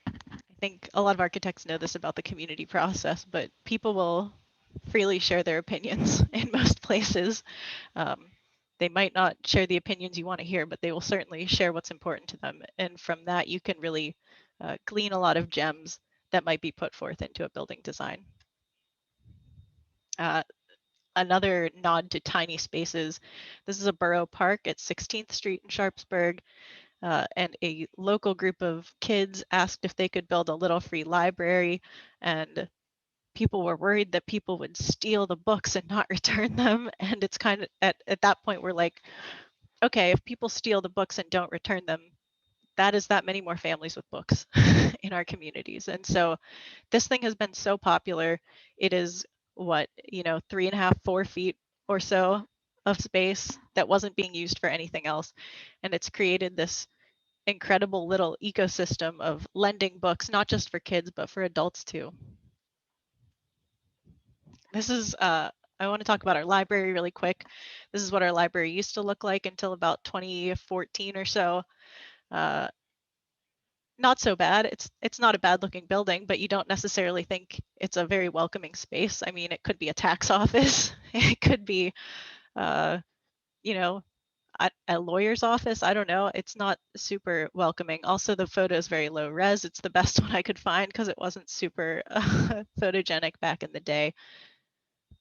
I think a lot of architects know this about the community process, but people will freely share their opinions in most places. They might not share the opinions you want to hear, but they will certainly share what's important to them. And from that, you can really glean a lot of gems that might be put forth into a building design. another nod to tiny spaces. This is a borough park at 16th Street in Sharpsburg. And a local group of kids asked if they could build a little free library, and people were worried that people would steal the books and not return them. And it's kind of at that point, we're like, okay, if people steal the books and don't return them, that is that many more families with books in our communities. And so this thing has been so popular. It is what, 3.5, 4 feet or so of space that wasn't being used for anything else. And it's created this incredible little ecosystem of lending books, not just for kids, but for adults too. This is, I want to talk about our library really quick. This is what our library used to look like until about 2014 or so. Not so bad. It's not a bad looking building, but you don't necessarily think it's a very welcoming space. I mean, it could be a tax office. It could be, you know, a lawyer's office. I don't know. It's not super welcoming. Also, the photo is very low res. It's the best one I could find because it wasn't super photogenic back in the day.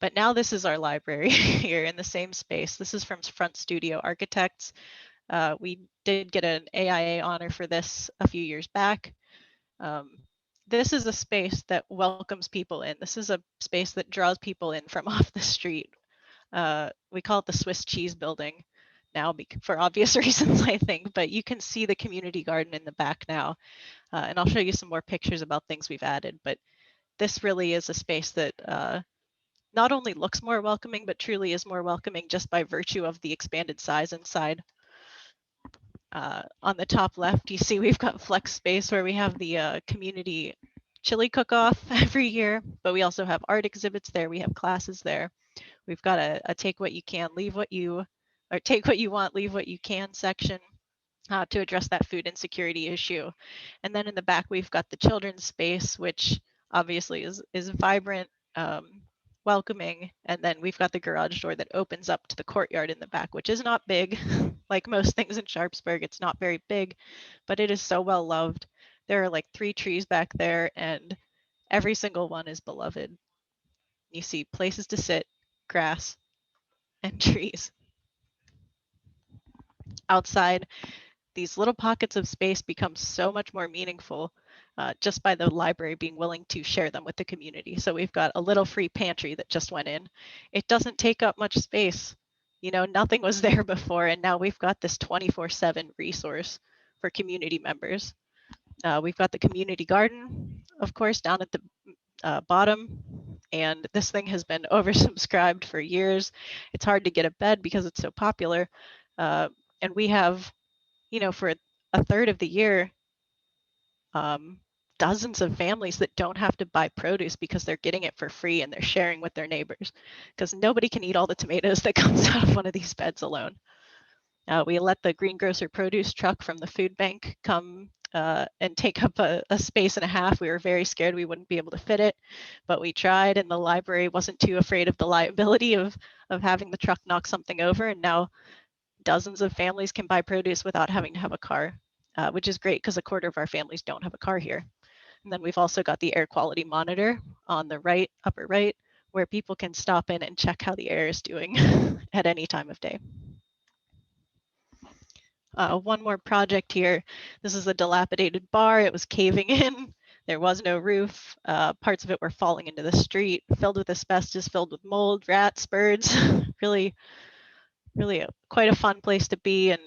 But now this is our library here in the same space. This is from Front Studio Architects. We did get an AIA honor for this a few years back. This is a space that welcomes people in. This is a space that draws people in from off the street. We call it the Swiss cheese building now for obvious reasons, I think, but you can see the community garden in the back now. And I'll show you some more pictures about things we've added, but this really is a space that not only looks more welcoming, but truly is more welcoming just by virtue of the expanded size inside. On the top left, you see we've got flex space where we have the community chili cook-off every year, but we also have art exhibits there. We have classes there. We've got a take what you can, leave what you, or take what you want, leave what you can section to address that food insecurity issue. And then in the back, we've got the children's space, which obviously is vibrant, welcoming. And then we've got the garage door that opens up to the courtyard in the back, which is not big. Like most things in Sharpsburg, it's not very big, but it is so well loved. There are like 3 trees back there, and every single one is beloved. You see places to sit, grass, and trees. Outside, these little pockets of space become so much more meaningful just by the library being willing to share them with the community. So we've got a little free pantry that just went in. It doesn't take up much space. Nothing was there before, and now we've got this 24/7 resource for community members. We've got the community garden, of course, down at the bottom, and this thing has been oversubscribed for years. It's hard to get a bed because it's so popular, and we have, for a third of the year, dozens of families that don't have to buy produce because they're getting it for free and they're sharing with their neighbors, because nobody can eat all the tomatoes that comes out of one of these beds alone. We let the greengrocer produce truck from the food bank come and take up a space and a half. We were very scared we wouldn't be able to fit it, but we tried, and the library wasn't too afraid of the liability of having the truck knock something over. And now dozens of families can buy produce without having to have a car, which is great because a quarter of our families don't have a car here. And then we've also got the air quality monitor on the right, upper right, where people can stop in and check how the air is doing at any time of day. One more project here. This is a dilapidated bar. It was caving in. There was no roof. Parts of it were falling into the street, filled with asbestos, filled with mold, rats, birds. Really quite a fun place to be and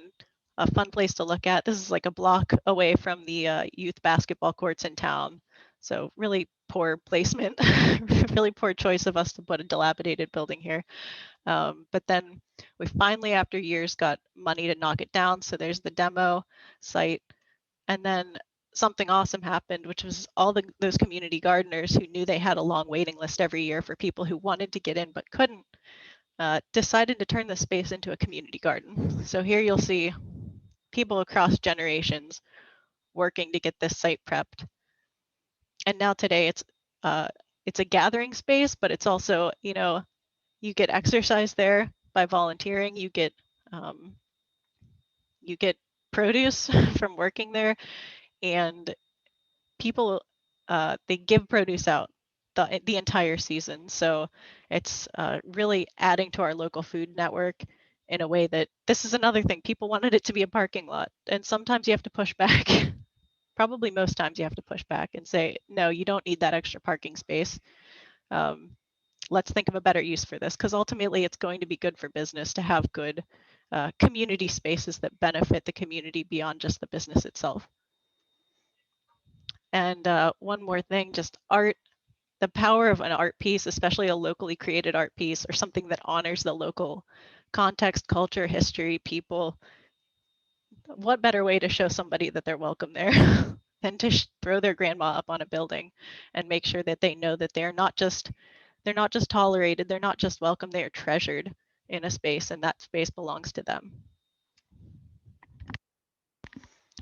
a fun place to look at. This is like a block away from the youth basketball courts in town. So really poor placement, really poor choice of us to put a dilapidated building here. But then we finally, after years, got money to knock it down. So there's the demo site. And then something awesome happened, which was all those community gardeners who knew they had a long waiting list every year for people who wanted to get in but couldn't, decided to turn the space into a community garden. So here you'll see people across generations working to get this site prepped. And now today it's a gathering space, but it's also, you get exercise there by volunteering. You get produce from working there, and people they give produce out the entire season. So it's really adding to our local food network in a way that this is another thing. People wanted it to be a parking lot, and sometimes you have to push back. Probably most times you have to push back and say, no, you don't need that extra parking space. Let's think of a better use for this, because ultimately it's going to be good for business to have good community spaces that benefit the community beyond just the business itself. And one more thing, just art. The power of an art piece, especially a locally created art piece or something that honors the local context, culture, history, people. What better way to show somebody that they're welcome there than to throw their grandma up on a building and make sure that they know that they're not just tolerated, they're not just welcome, they are treasured in a space, and that space belongs to them.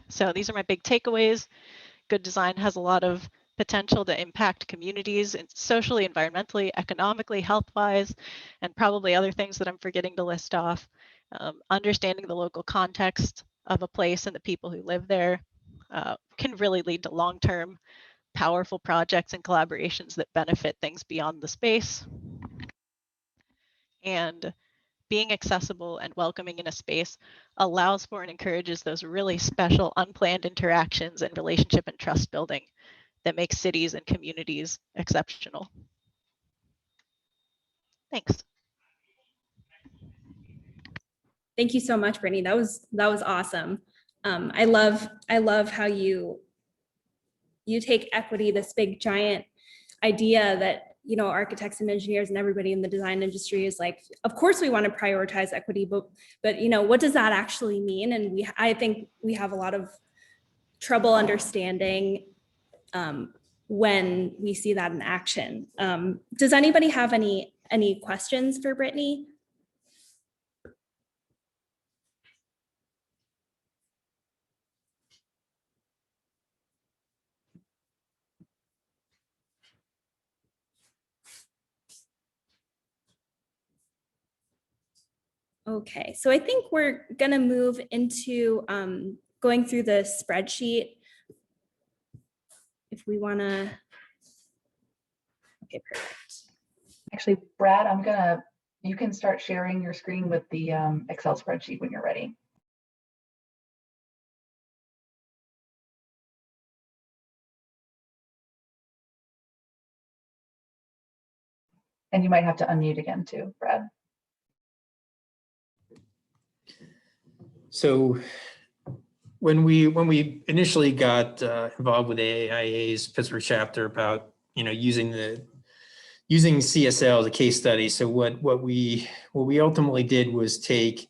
So these are my big takeaways. Good design has a lot of potential to impact communities and socially, environmentally, economically, health-wise, and probably other things that I'm forgetting to list off. Understanding the local context of a place and the people who live there can really lead to long-term, powerful projects and collaborations that benefit things beyond the space. And being accessible and welcoming in a space allows for and encourages those really special unplanned interactions and relationship and trust building that makes cities and communities exceptional. Thanks. Thank you so much, Brittany. That was awesome. I love how you take equity, this big giant idea that, you know, architects and engineers and everybody in the design industry is like, of course we want to prioritize equity, but you know, what does that actually mean? And I think we have a lot of trouble understanding when we see that in action. Does anybody have any questions for Brittany? Okay, so I think we're gonna move into going through the spreadsheet. If we wanna, okay, perfect. Actually, Brad, you can start sharing your screen with the Excel spreadsheet when you're ready. And you might have to unmute again too, Brad. So when we initially got involved with AIA's Pittsburgh chapter about, you know, using CSL as a case study. So what we ultimately did was take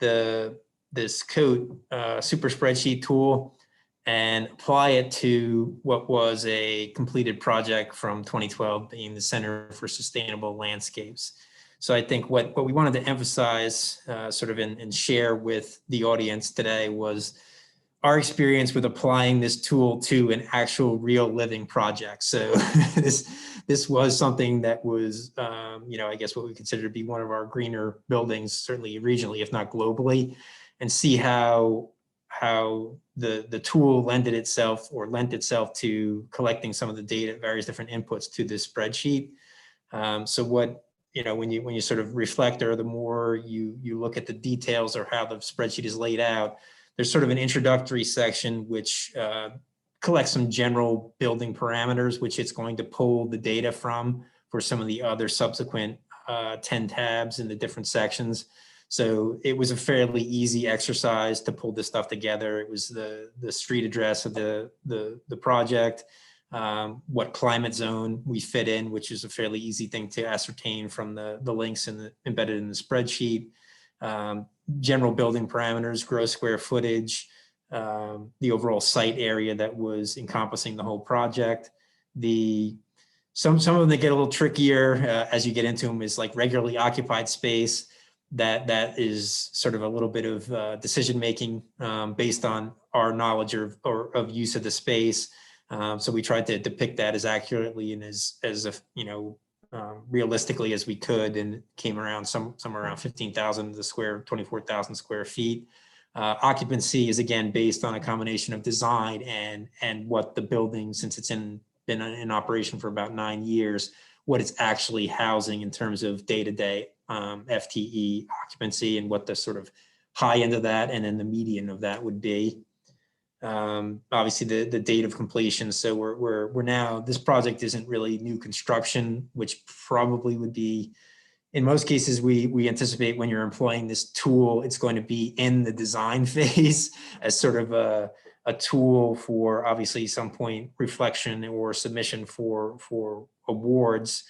this COTE super spreadsheet tool and apply it to what was a completed project from 2012, being the Center for Sustainable Landscapes. So I think what we wanted to emphasize sort of and share with the audience today was our experience with applying this tool to an actual real living project. So this was something that was, you know, I guess what we consider to be one of our greener buildings, certainly regionally, if not globally, and see how the tool lent itself to collecting some of the data, various different inputs to this spreadsheet. So what, you know, when you sort of reflect, or the more you look at the details or how the spreadsheet is laid out, there's sort of an introductory section which collects some general building parameters, which it's going to pull the data from for some of the other subsequent 10 tabs in the different sections. So it was a fairly easy exercise to pull this stuff together. It was the street address of the project, what climate zone we fit in, which is a fairly easy thing to ascertain from the links embedded in the spreadsheet. General building parameters, gross square footage, the overall site area that was encompassing the whole project. Some of them that get a little trickier as you get into them is like regularly occupied space. That is sort of a little bit of decision making based on our knowledge or of use of the space. So we tried to depict that as accurately and as you know, realistically as we could, and came around somewhere around 15,000 the square, 24,000 square feet. Occupancy is again based on a combination of design and what the building, since it's in been in operation for about 9 years, what it's actually housing in terms of day-to-day FTE occupancy and what the sort of high end of that and then the median of that would be. Obviously the date of completion. So we're now, this project isn't really new construction, which probably would be, in most cases, we anticipate when you're employing this tool, it's going to be in the design phase as sort of a tool for obviously some point reflection or submission for awards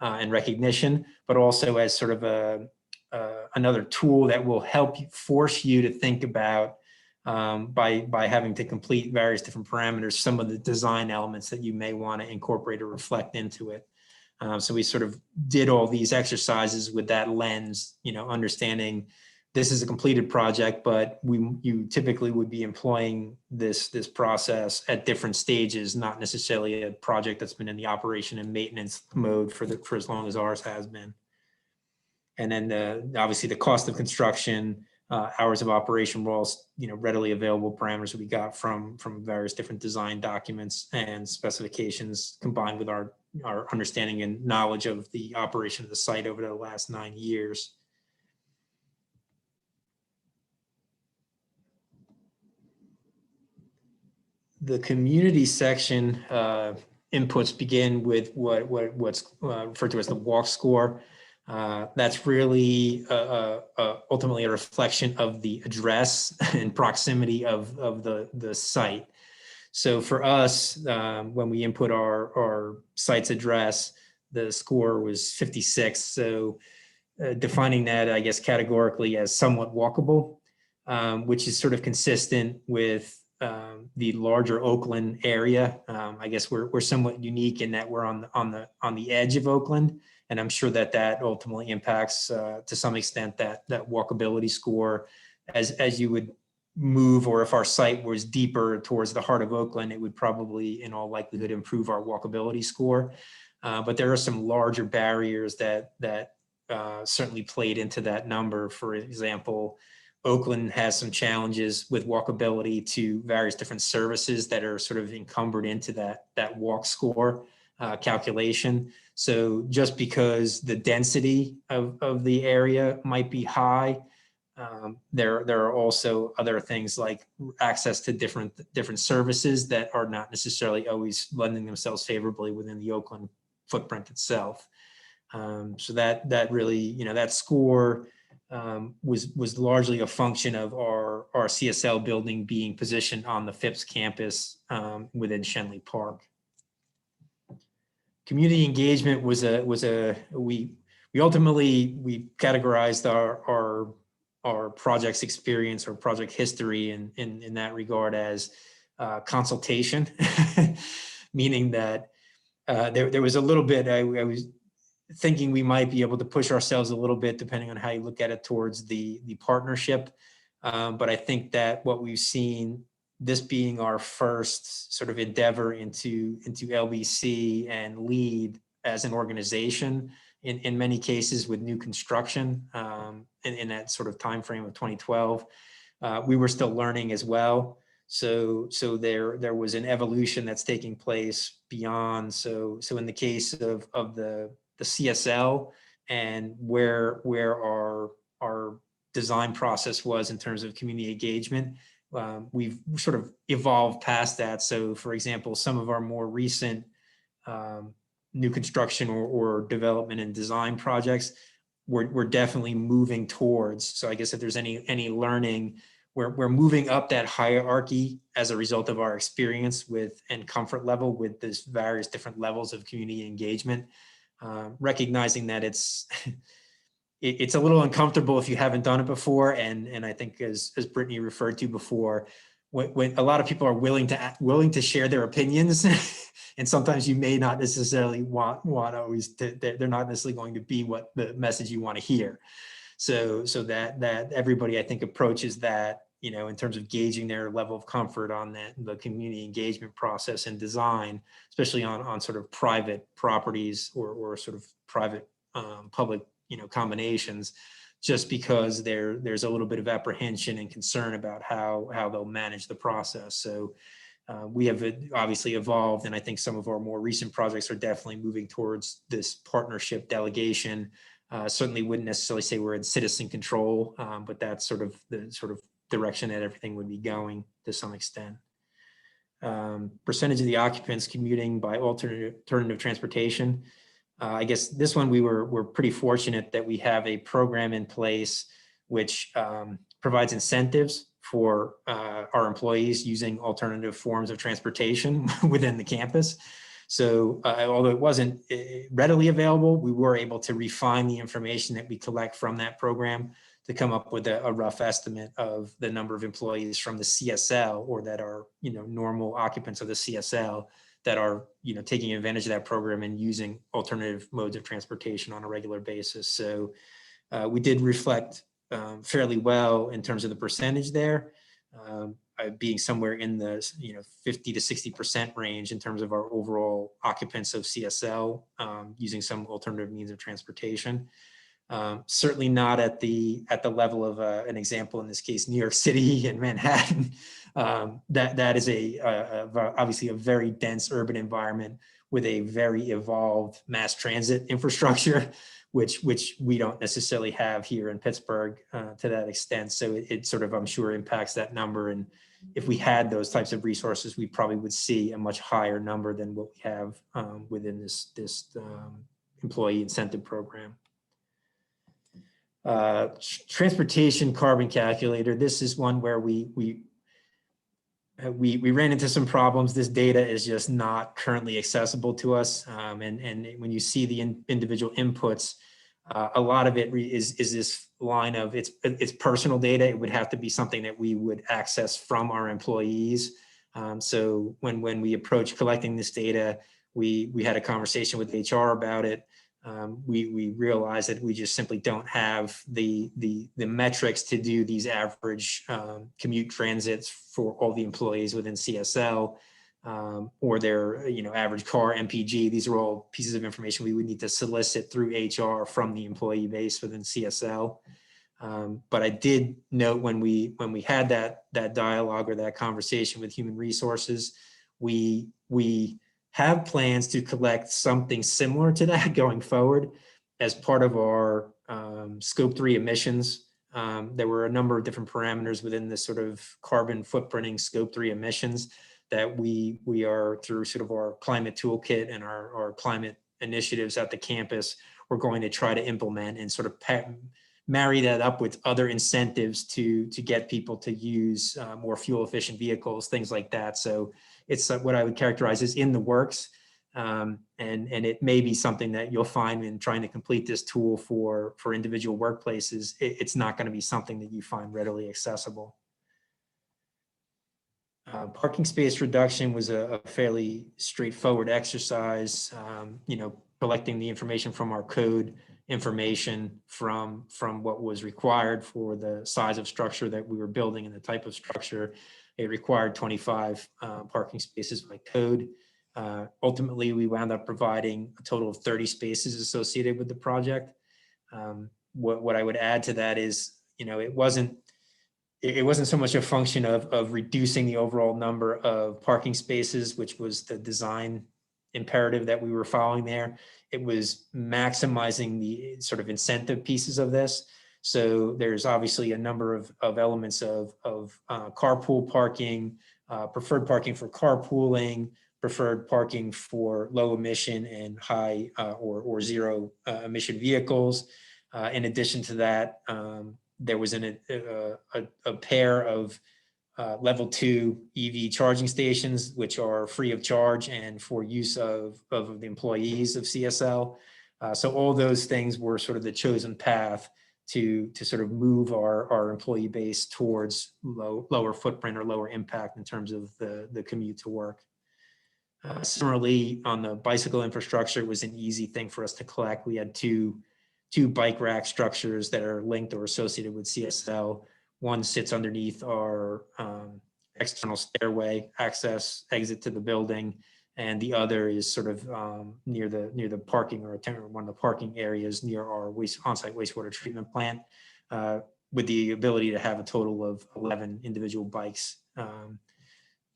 and recognition, but also as sort of another tool that will help force you to think about by having to complete various different parameters, some of the design elements that you may want to incorporate or reflect into it. So we sort of did all these exercises with that lens, understanding this is a completed project, but you typically would be employing this process at different stages, not necessarily a project that's been in the operation and maintenance mode for as long as ours has been. And then obviously the cost of construction, hours of operation were all readily available parameters that we got from various different design documents and specifications, combined with our understanding and knowledge of the operation of the site over the last 9 years. The community section inputs begin with what's referred to as the walk score. That's really ultimately a reflection of the address and proximity of the site. So for us, when we input our site's address, the score was 56. So defining that, I guess, categorically as somewhat walkable, which is sort of consistent with the larger Oakland area. I guess we're somewhat unique in that we're on the edge of Oakland. And I'm sure that ultimately impacts to some extent that walkability score as you would move, or if our site was deeper towards the heart of Oakland, it would probably in all likelihood improve our walkability score. But there are some larger barriers that certainly played into that number. For example, Oakland has some challenges with walkability to various different services that are sort of encumbered into that walk score calculation. So just because the density of the area might be high, there are also other things like access to different services that are not necessarily always lending themselves favorably within the Oakland footprint itself. So that really, that score was largely a function of our CSL building being positioned on the Phipps campus within Shenley Park. Community engagement we ultimately categorized our project's experience or project history in that regard as consultation, meaning that there was a little bit, I was thinking we might be able to push ourselves a little bit, depending on how you look at it, towards the partnership. But I think that what we've seen, this being our first sort of endeavor into LBC and LEED as an organization, in many cases with new construction in that sort of time frame of 2012, we were still learning as well. So there was an evolution that's taking place beyond. So in the case of the CSL and where our design process was in terms of community engagement, we've sort of evolved past that. So for example, some of our more recent new construction or development and design projects, we're definitely moving towards. So I guess if there's any learning, we're moving up that hierarchy as a result of our experience with and comfort level with this various different levels of community engagement, recognizing that it's a little uncomfortable if you haven't done it before. And I think as Brittany referred to before, when a lot of people are willing to share their opinions, and sometimes you may not necessarily want always they're not necessarily going to be what the message you want to hear. So that everybody, I think, approaches that, in terms of gauging their level of comfort on the community engagement process and design, especially on sort of private properties or sort of private public combinations, just because there's a little bit of apprehension and concern about how they'll manage the process. So We have obviously evolved, and I think some of our more recent projects are definitely moving towards this partnership delegation. Certainly wouldn't necessarily say we're in citizen control, but that's sort of the direction that everything would be going to some extent. Percentage of the occupants commuting by alternative transportation. I guess this one we're pretty fortunate that we have a program in place which provides incentives for our employees using alternative forms of transportation within the campus. So although it wasn't readily available, we were able to refine the information that we collect from that program to come up with a rough estimate of the number of employees from the CSL, or that are, normal occupants of the CSL, that are, taking advantage of that program and using alternative modes of transportation on a regular basis. So we did reflect fairly well in terms of the percentage there, being somewhere in the 50 to 60% range in terms of our overall occupants of CSL using some alternative means of transportation. Certainly not at the level of an example, in this case, New York City and Manhattan. That is obviously a very dense urban environment with a very evolved mass transit infrastructure, which we don't necessarily have here in Pittsburgh to that extent. So it sort of, I'm sure, impacts that number. And if we had those types of resources, we probably would see a much higher number than what we have within this employee incentive program. Transportation carbon calculator. This is one where we ran into some problems. This data is just not currently accessible to us. And when you see the individual inputs, a lot of it is this line of it's personal data. It would have to be something that we would access from our employees. So when we approached collecting this data, we had a conversation with HR about it. We realized that we just simply don't have the metrics to do these average commute transits for all the employees within CSL, or their average car MPG. These are all pieces of information we would need to solicit through HR from the employee base within CSL. But I did note when we had that dialogue or that conversation with Human Resources, we have plans to collect something similar to that going forward as part of our scope 3 emissions. There were a number of different parameters within this sort of carbon footprinting scope 3 emissions that we are, through sort of our climate toolkit and our climate initiatives at the campus, we're going to try to implement and sort of marry that up with other incentives to get people to use more fuel efficient vehicles, things like that. So it's what I would characterize as in the works. And it may be something that you'll find in trying to complete this tool for individual workplaces. It's not going to be something that you find readily accessible. Parking space reduction was a fairly straightforward exercise, collecting the information from our code information from what was required for the size of structure that we were building and the type of structure. It required 25 parking spaces by code. Ultimately, we wound up providing a total of 30 spaces associated with the project. What I would add to that is, it wasn't so much a function of reducing the overall number of parking spaces, which was the design imperative that we were following there. It was maximizing the sort of incentive pieces of this. So there's obviously a number of elements of carpool parking, preferred parking for carpooling, preferred parking for low emission and high or zero emission vehicles. In addition to that, there was a pair of level 2 EV charging stations, which are free of charge and for use of the employees of CSL. So all those things were sort of the chosen path to sort of move our employee base towards lower footprint or lower impact in terms of the commute to work. Similarly, on the bicycle infrastructure, it was an easy thing for us to collect. We had two bike rack structures that are linked or associated with CSL. One sits underneath our external stairway access exit to the building, and the other is sort of near the parking, or one of the parking areas near our on-site wastewater treatment plant, with the ability to have a total of 11 individual bikes.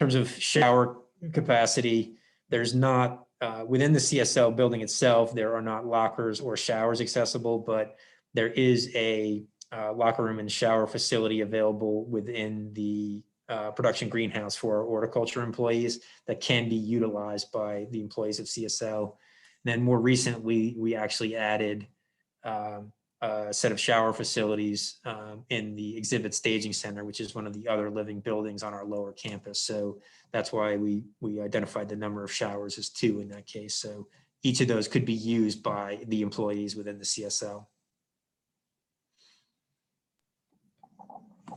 terms of shower capacity, there's not, within the CSL building itself, there are not lockers or showers accessible, but there is a locker room and shower facility available within the production greenhouse for our horticulture employees that can be utilized by the employees of CSL. And then more recently, we actually added a set of shower facilities in the exhibit staging center, which is one of the other living buildings on our lower campus. So that's why we identified the number of showers as 2 in that case. So each of those could be used by the employees within the CSL.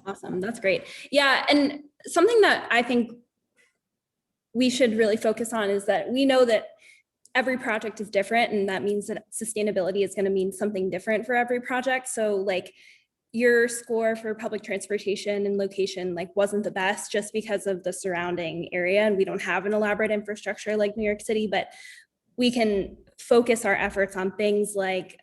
Awesome. That's great. Yeah. And something that I think we should really focus on is that we know that every project is different, and that means that sustainability is going to mean something different for every project. So like your score for public transportation and location like wasn't the best just because of the surrounding area, and we don't have an elaborate infrastructure like New York City, but we can focus our efforts on things like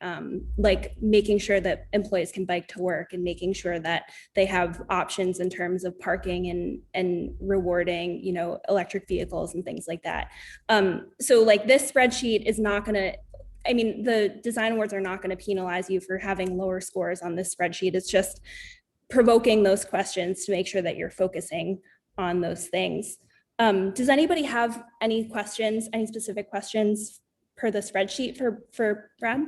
making sure that employees can bike to work, and making sure that they have options in terms of parking and rewarding, you know, electric vehicles and things like that. So like this spreadsheet is not going to, I mean, the design awards are not going to penalize you for having lower scores on this spreadsheet. It's just provoking those questions to make sure that you're focusing on those things. Does anybody have any questions, any specific questions per the spreadsheet for Brad?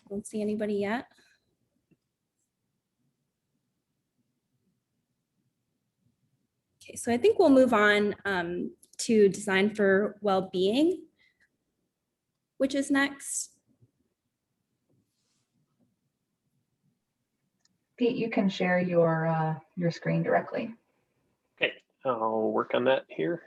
Don't see anybody yet. Okay, so I think we'll move on to design for well-being, which is next. Pete, you can share your screen directly. Okay, I'll work on that here.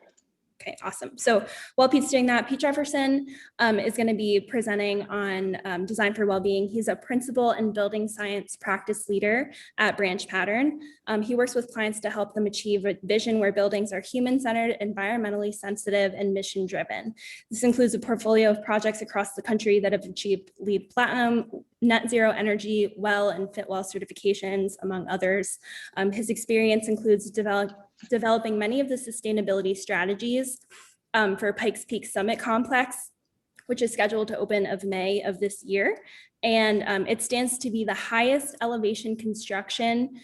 Okay, awesome. So while Pete's doing that, Pete Jefferson is going to be presenting on design for well-being. He's a principal and building science practice leader at Branch Pattern. He works with clients to help them achieve a vision where buildings are human-centered, environmentally sensitive, and mission-driven. This includes a portfolio of projects across the country that have achieved LEED Platinum, Net Zero Energy, WELL, and Fitwell certifications, among others. His experience includes developing many of the sustainability strategies for Pikes Peak Summit Complex, which is scheduled to open of May of this year. And it stands to be the highest elevation construction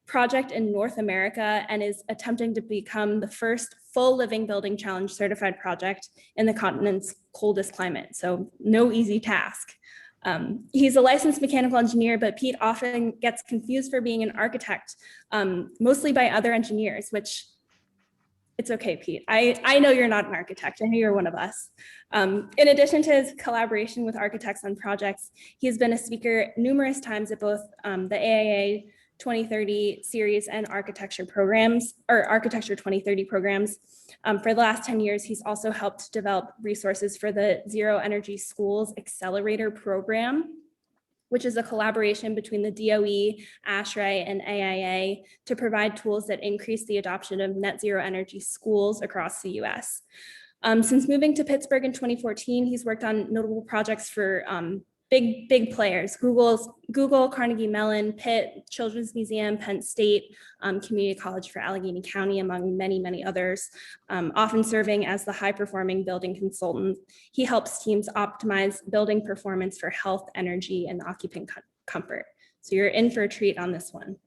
project in North America, and is attempting to become the first full Living Building Challenge certified project in the continent's coldest climate. So no easy task. He's a licensed mechanical engineer, but Pete often gets confused for being an architect, mostly by other engineers, which it's okay, Pete. I know you're not an architect. I know you're one of us. In addition to his collaboration with architects on projects, he's been a speaker numerous times at both the AIA 2030 series and architecture programs, or Architecture 2030 programs. For the last 10 years, he's also helped develop resources for the Zero Energy Schools Accelerator Program, which is a collaboration between the DOE, ASHRAE, and AIA to provide tools that increase the adoption of net zero energy schools across the US. Since moving to Pittsburgh in 2014, he's worked on notable projects for big players: Google, Carnegie Mellon, Pitt, Children's Museum, Penn State, Community College for Allegheny County, among many others. Often serving as the high-performing building consultant, he helps teams optimize building performance for health, energy, and occupant comfort. So you're in for a treat on this one.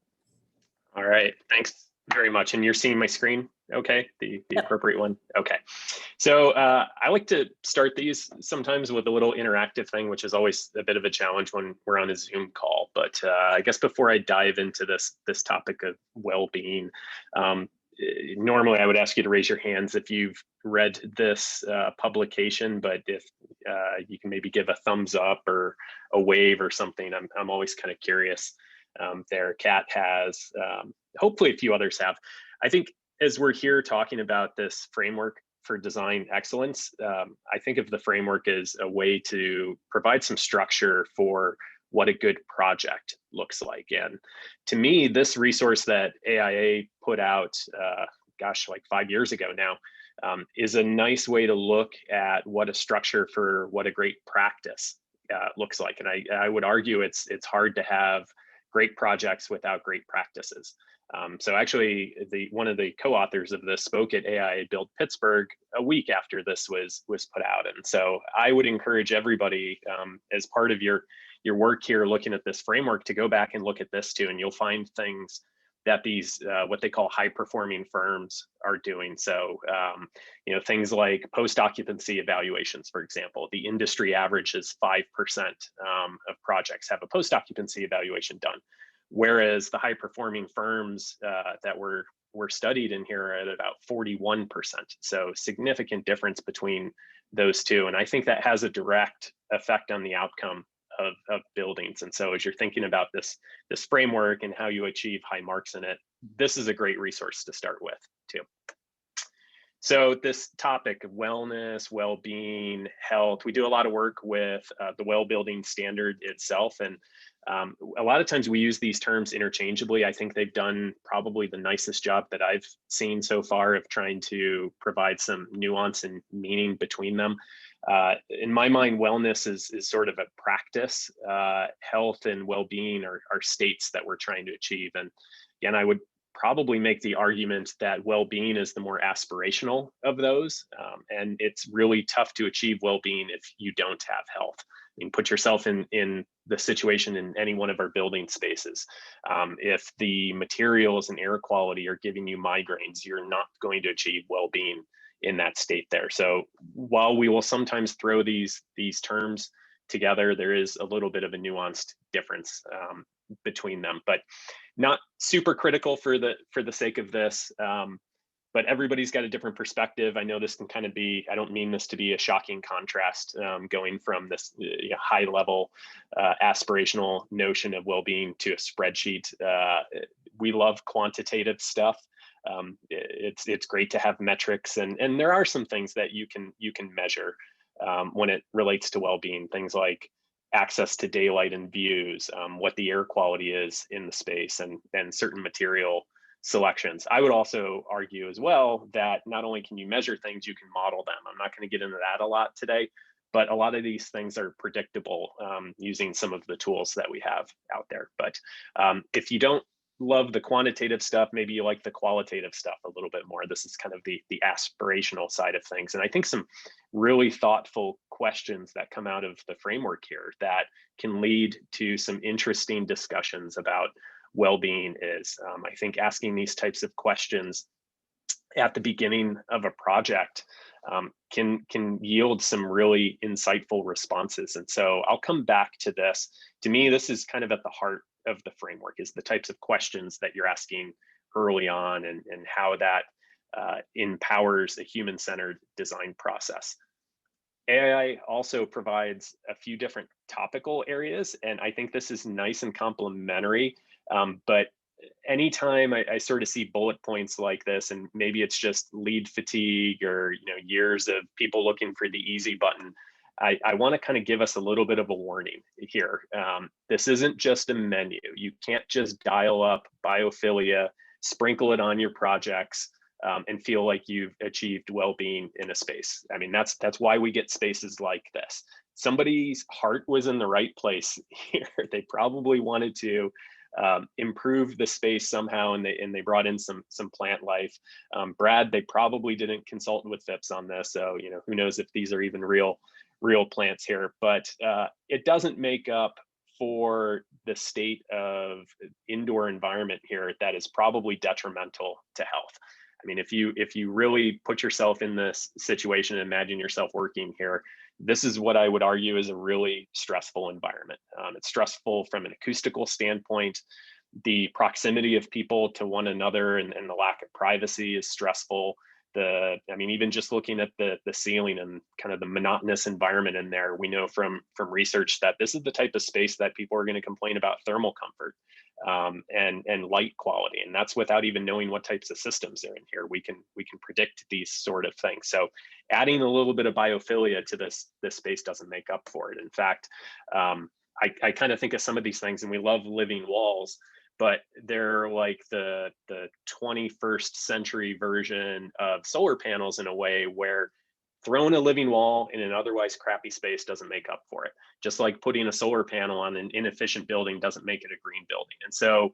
All right, thanks very much. And you're seeing my screen, okay? The Yep. appropriate one, okay. So I like to start these sometimes with a little interactive thing, which is always a bit of a challenge when we're on a Zoom call. But I guess before I dive into this topic of well-being, normally I would ask you to raise your hands if you've read this publication, but if you can maybe give a thumbs up or a wave or something, I'm always kind of curious. There, Kat has, hopefully a few others have. I think as we're here talking about this framework for design excellence, I think of the framework as a way to provide some structure for what a good project looks like. And to me, this resource that AIA put out, gosh, like 5 years ago now, is a nice way to look at what a structure for what a great practice looks like. And I would argue it's hard to have great projects without great practices. So actually, one of the co-authors of this spoke at AI Build Pittsburgh a week after this was put out. And so I would encourage everybody, as part of your work here, looking at this framework, to go back and look at this too, and you'll find things that these what they call high performing firms are doing. So things like post occupancy evaluations, for example. The industry average is 5% of projects have a post occupancy evaluation done, whereas the high performing firms that were studied in here are at about 41%. So significant difference between those two, and I think that has a direct effect on the outcome of buildings. And so as you're thinking about this framework and how you achieve high marks in it, this is a great resource to start with too. So this topic of wellness, well-being, health, we do a lot of work with the well building standard itself. And a lot of times we use these terms interchangeably. I think they've done probably the nicest job that I've seen so far of trying to provide some nuance and meaning between them. In my mind, wellness is sort of a practice. Health and well-being are states that we're trying to achieve. And again, I would probably make the argument that well-being is the more aspirational of those. And it's really tough to achieve well-being if you don't have health. I mean, put yourself in the situation in any one of our building spaces. If the materials and air quality are giving you migraines, you're not going to achieve well-being in that state there. So while we will sometimes throw these terms together, there is a little bit of a nuanced difference between them, but not super critical for the sake of this. But everybody's got a different perspective. I know this can kind of be, I don't mean this to be a shocking contrast, going from this high level aspirational notion of well-being to a spreadsheet. We love quantitative stuff. It's great to have metrics, and there are some things that you can measure when it relates to well-being, things like access to daylight and views, what the air quality is in the space, and certain material selections. I would also argue as well that not only can you measure things, you can model them. I'm not going to get into that a lot today, but a lot of these things are predictable using some of the tools that we have out there. But if you don't love the quantitative stuff, maybe you like the qualitative stuff a little bit more. This is kind of the aspirational side of things. And I think some really thoughtful questions that come out of the framework here that can lead to some interesting discussions about well-being is, I think asking these types of questions at the beginning of a project can yield some really insightful responses. And so I'll come back to this. To me, this is kind of at the heart of the framework, is the types of questions that you're asking early on, and how that empowers a human-centered design process. AI also provides a few different topical areas, and I think this is nice and complementary. But anytime I sort of see bullet points like this, and maybe it's just lead fatigue or years of people looking for the easy button, I want to kind of give us a little bit of a warning here. This isn't just a menu. You can't just dial up biophilia, sprinkle it on your projects, and feel like you've achieved well-being in a space. I mean, that's why we get spaces like this. Somebody's heart was in the right place here. They probably wanted to improve the space somehow, and they brought in some plant life. Brad, they probably didn't consult with Phipps on this, so who knows if these are even real plants here. But it doesn't make up for the state of indoor environment here that is probably detrimental to health. I mean, if you really put yourself in this situation and imagine yourself working here, this is what I would argue is a really stressful environment. It's stressful from an acoustical standpoint. The proximity of people to one another and the lack of privacy is stressful. Even just looking at the ceiling and kind of the monotonous environment in there, we know from research that this is the type of space that people are going to complain about thermal comfort and light quality, and that's without even knowing what types of systems are in here. We can predict these sort of things. So adding a little bit of biophilia to this space doesn't make up for it. In fact, I kind of think of some of these things, and we love living walls, but they're like the 21st century version of solar panels in a way where throwing a living wall in an otherwise crappy space doesn't make up for it. Just like putting a solar panel on an inefficient building doesn't make it a green building. And so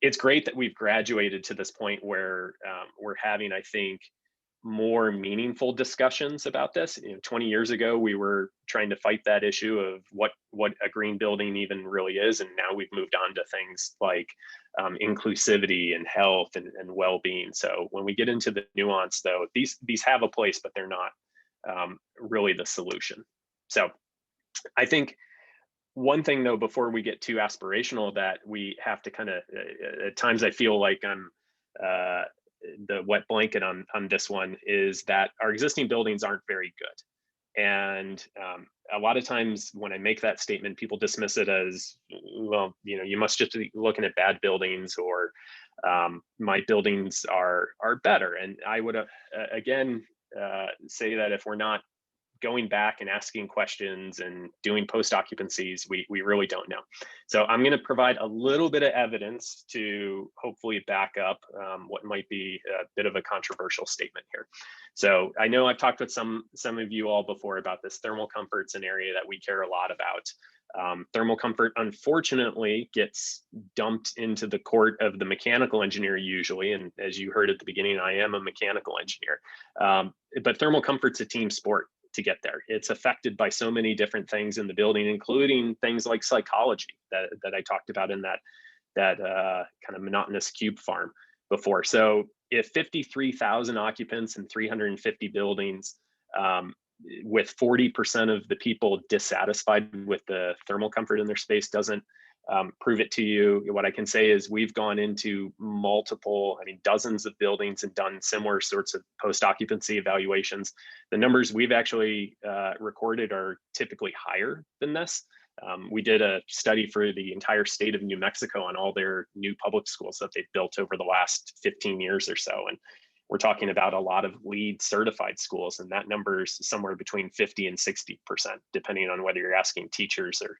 it's great that we've graduated to this point where we're having, I think, more meaningful discussions about this. 20 years ago, we were trying to fight that issue of what a green building even really is, and now we've moved on to things like inclusivity and health and well-being. So when we get into the nuance, though, these have a place, but they're not really the solution. So I think one thing, though, before we get too aspirational, that we have to kind of, at times I feel like I'm the wet blanket on this one, is that our existing buildings aren't very good. And a lot of times when I make that statement, people dismiss it as, well, you must just be looking at bad buildings, or my buildings are better. And I would again say that if we're not going back and asking questions and doing post occupancies, we really don't know. So I'm going to provide a little bit of evidence to hopefully back up what might be a bit of a controversial statement here. So I know I've talked with some of you all before about this. Thermal comfort's an area that we care a lot about. Thermal comfort, unfortunately, gets dumped into the court of the mechanical engineer usually. And as you heard at the beginning, I am a mechanical engineer. But thermal comfort's a team sport to get there. It's affected by so many different things in the building, including things like psychology that I talked about in that kind of monotonous cube farm before. So if 53,000 occupants and 350 buildings, with 40% of the people dissatisfied with the thermal comfort in their space doesn't prove it to you, what I can say is we've gone into multiple, dozens of buildings and done similar sorts of post-occupancy evaluations. The numbers we've actually recorded are typically higher than this. We did a study for the entire state of New Mexico on all their new public schools that they've built over the last 15 years or so. And we're talking about a lot of LEED certified schools, and that number is somewhere between 50 and 60%, depending on whether you're asking teachers or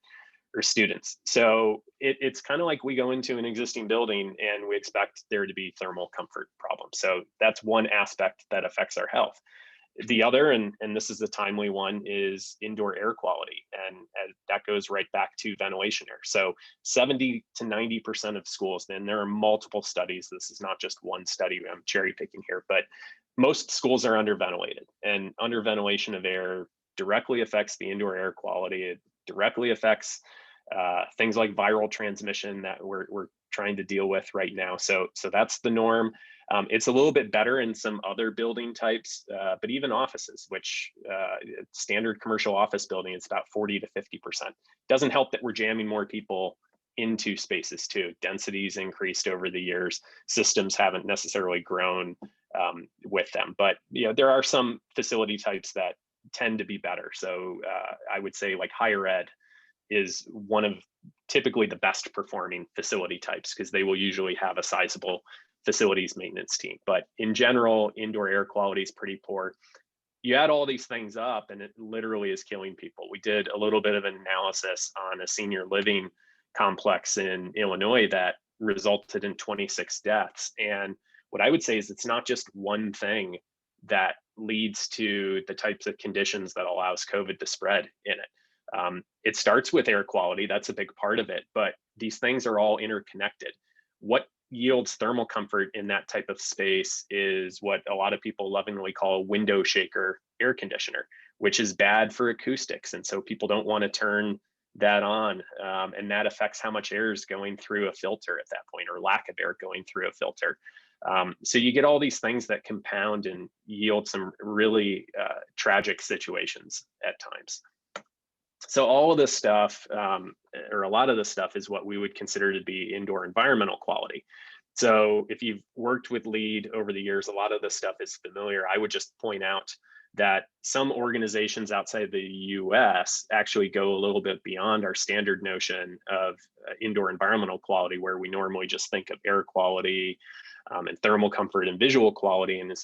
students. So it's kind of like we go into an existing building and we expect there to be thermal comfort problems. So that's one aspect that affects our health. The other, and this is the timely one, is indoor air quality. And that goes right back to ventilation air. So 70 to 90% of schools, and there are multiple studies, this is not just one study I'm cherry picking here, but most schools are underventilated, and underventilation of air directly affects the indoor air quality. It directly affects things like viral transmission that we're trying to deal with right now. So that's the norm. It's a little bit better in some other building types, but even offices, which standard commercial office building, it's about 40 to 50%. Doesn't help that we're jamming more people into spaces too. Density's increased over the years. Systems haven't necessarily grown with them, but there are some facility types that tend to be better. So I would say like higher ed is one of typically the best performing facility types, because they will usually have a sizable facilities maintenance team. But in general, indoor air quality is pretty poor. You add all these things up and it literally is killing people. We did a little bit of an analysis on a senior living complex in Illinois that resulted in 26 deaths. And what I would say is it's not just one thing that leads to the types of conditions that allows COVID to spread in it. It starts with air quality, that's a big part of it, but these things are all interconnected. What yields thermal comfort in that type of space is what a lot of people lovingly call a window shaker air conditioner, which is bad for acoustics. And so people don't want to turn that on, and that affects how much air is going through a filter at that point, or lack of air going through a filter. So you get all these things that compound and yield some really tragic situations at times. So all of this stuff, or a lot of this stuff, is what we would consider to be indoor environmental quality. So if you've worked with LEED over the years, a lot of this stuff is familiar. I would just point out that some organizations outside the US actually go a little bit beyond our standard notion of indoor environmental quality, where we normally just think of air quality and thermal comfort and visual quality. And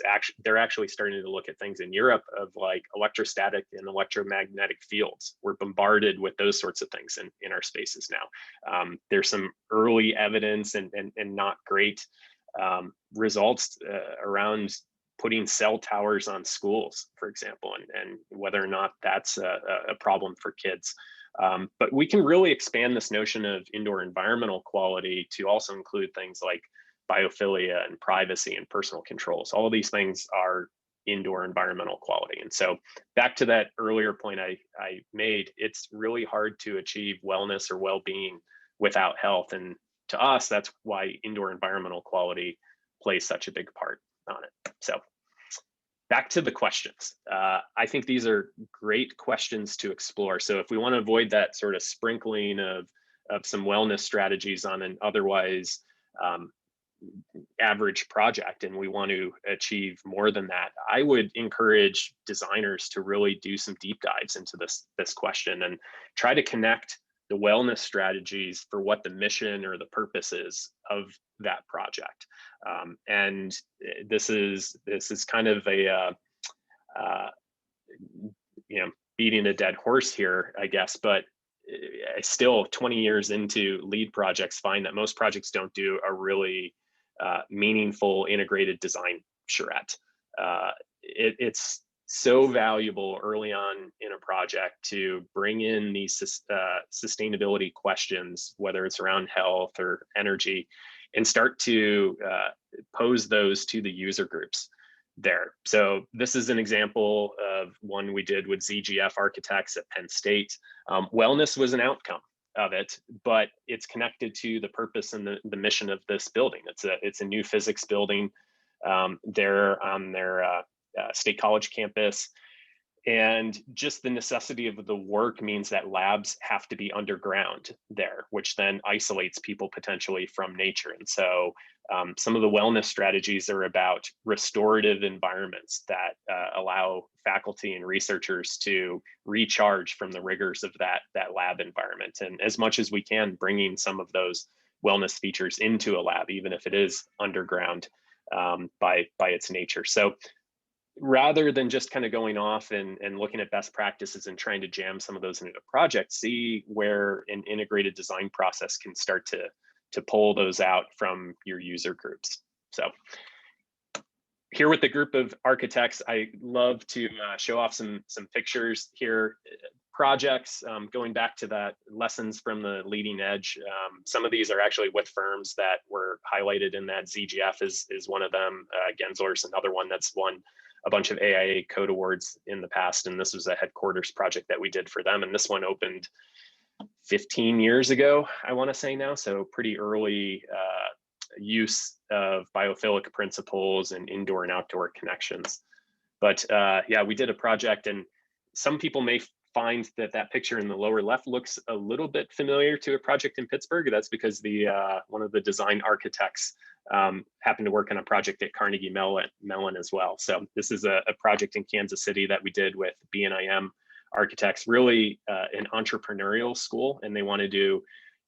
they're actually starting to look at things in Europe of like electrostatic and electromagnetic fields. We're bombarded with those sorts of things in our spaces now. There's some early evidence and not great results around putting cell towers on schools, for example, and whether or not that's a problem for kids. But we can really expand this notion of indoor environmental quality to also include things like biophilia and privacy and personal controls. All of these things are indoor environmental quality. And so back to that earlier point I made, it's really hard to achieve wellness or well-being without health. And to us, that's why indoor environmental quality plays such a big part on it. So back to the questions. I think these are great questions to explore. So if we want to avoid that sort of sprinkling of some wellness strategies on an otherwise average project, and we want to achieve more than that, I would encourage designers to really do some deep dives into this question and try to connect the wellness strategies for what the mission or the purpose is of that project. And this is kind of a beating a dead horse here, I guess, but I still 20 years into lead projects find that most projects don't do a really meaningful integrated design charrette. It's so valuable early on in a project to bring in these sustainability questions, whether it's around health or energy, and start to pose those to the user groups there. So this is an example of one we did with ZGF architects at Penn State. Wellness was an outcome of it, but it's connected to the purpose and the mission of this building. It's a new physics building. They're on their State College campus. And just the necessity of the work means that labs have to be underground there, which then isolates people potentially from nature. And so some of the wellness strategies are about restorative environments that allow faculty and researchers to recharge from the rigors of that lab environment. And as much as we can, bringing some of those wellness features into a lab, even if it is underground by its nature. So rather than just kind of going off and looking at best practices and trying to jam some of those into a project, see where an integrated design process can start to pull those out from your user groups. So here with the group of architects, I love to show off some pictures here, projects, going back to that lessons from the leading edge. Some of these are actually with firms that were highlighted in that. ZGF is one of them. Gensler's another one that's won a bunch of AIA COTE awards in the past, and this was a headquarters project that we did for them. And this one opened 15 years ago, I want to say now, so pretty early use of biophilic principles and indoor and outdoor connections. But yeah, we did a project, and some people may find that picture in the lower left looks a little bit familiar to a project in Pittsburgh. That's because one of the design architects happened to work on a project at Carnegie Mellon as well. So this is a project in Kansas City that we did with BNIM architects, really an entrepreneurial school, and they wanted to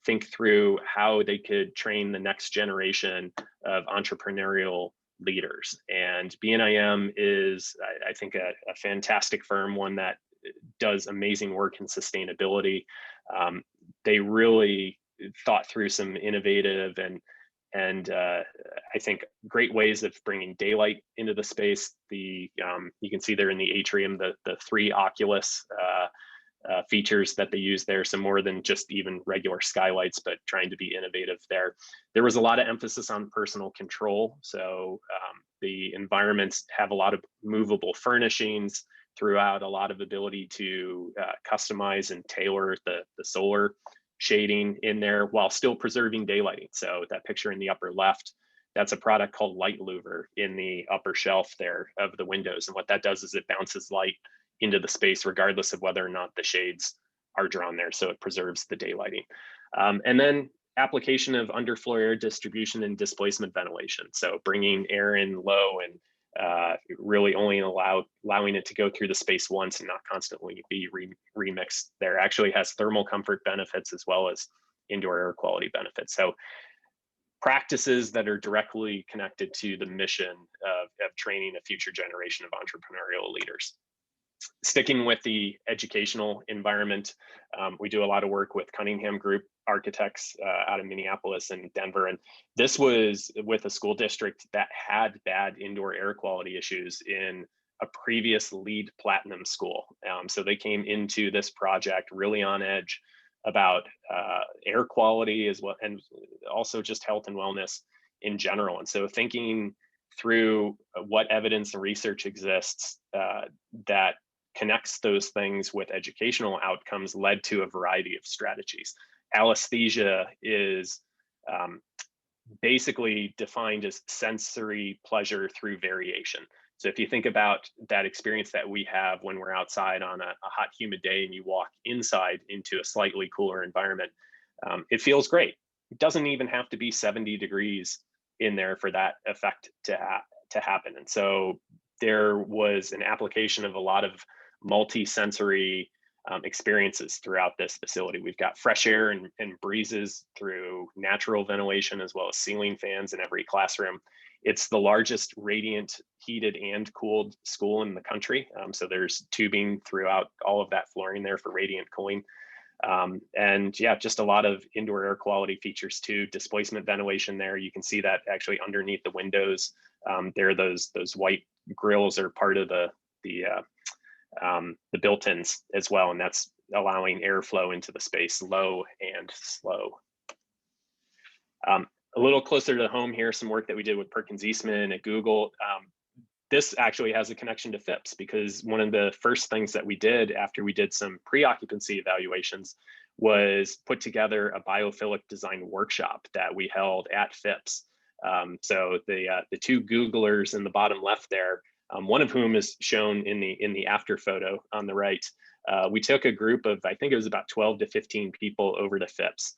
think through how they could train the next generation of entrepreneurial leaders. And BNIM is, I think, a fantastic firm, one that does amazing work in sustainability. They really thought through some innovative and I think great ways of bringing daylight into the space. You can see there in the atrium the 3 Oculus features that they use there. So more than just even regular skylights, but trying to be innovative there. There was a lot of emphasis on personal control. So the environments have a lot of movable furnishings throughout, a lot of ability to customize and tailor the solar shading in there while still preserving daylighting. So that picture in the upper left, that's a product called Light Louver in the upper shelf there of the windows. And what that does is it bounces light into the space regardless of whether or not the shades are drawn there. So it preserves the daylighting. And then application of underfloor air distribution and displacement ventilation. So bringing air in low and really only allowing it to go through the space once and not constantly be remixed there. Actually has thermal comfort benefits as well as indoor air quality benefits. So practices that are directly connected to the mission of training a future generation of entrepreneurial leaders. Sticking with the educational environment, we do a lot of work with Cunningham Group architects out of Minneapolis and Denver. And this was with a school district that had bad indoor air quality issues in a previous LEED Platinum school. So they came into this project really on edge about air quality as well, and also just health and wellness in general. And so thinking through what evidence and research exists that connects those things with educational outcomes led to a variety of strategies. Alesthesia is basically defined as sensory pleasure through variation. So if you think about that experience that we have when we're outside on a hot, humid day and you walk inside into a slightly cooler environment, it feels great. It doesn't even have to be 70 degrees in there for that effect to happen. And so there was an application of a lot of multi-sensory experiences throughout this facility. We've got fresh air and breezes through natural ventilation, as well as ceiling fans in every classroom. It's the largest radiant heated and cooled school in the country. So there's tubing throughout all of that flooring there for radiant cooling. And yeah, just a lot of indoor air quality features too. Displacement ventilation there. You can see that actually underneath the windows. There, those white grills are part of the built-ins as well, and that's allowing airflow into the space, low and slow. A little closer to home here, some work that we did with Perkins Eastman at Google. This actually has a connection to FIPS, because one of the first things that we did after we did some pre-occupancy evaluations was put together a biophilic design workshop that we held at FIPS. So the two Googlers in the bottom left there, one of whom is shown in the after photo on the right. We took a group of, I think it was about 12 to 15 people over to FIPS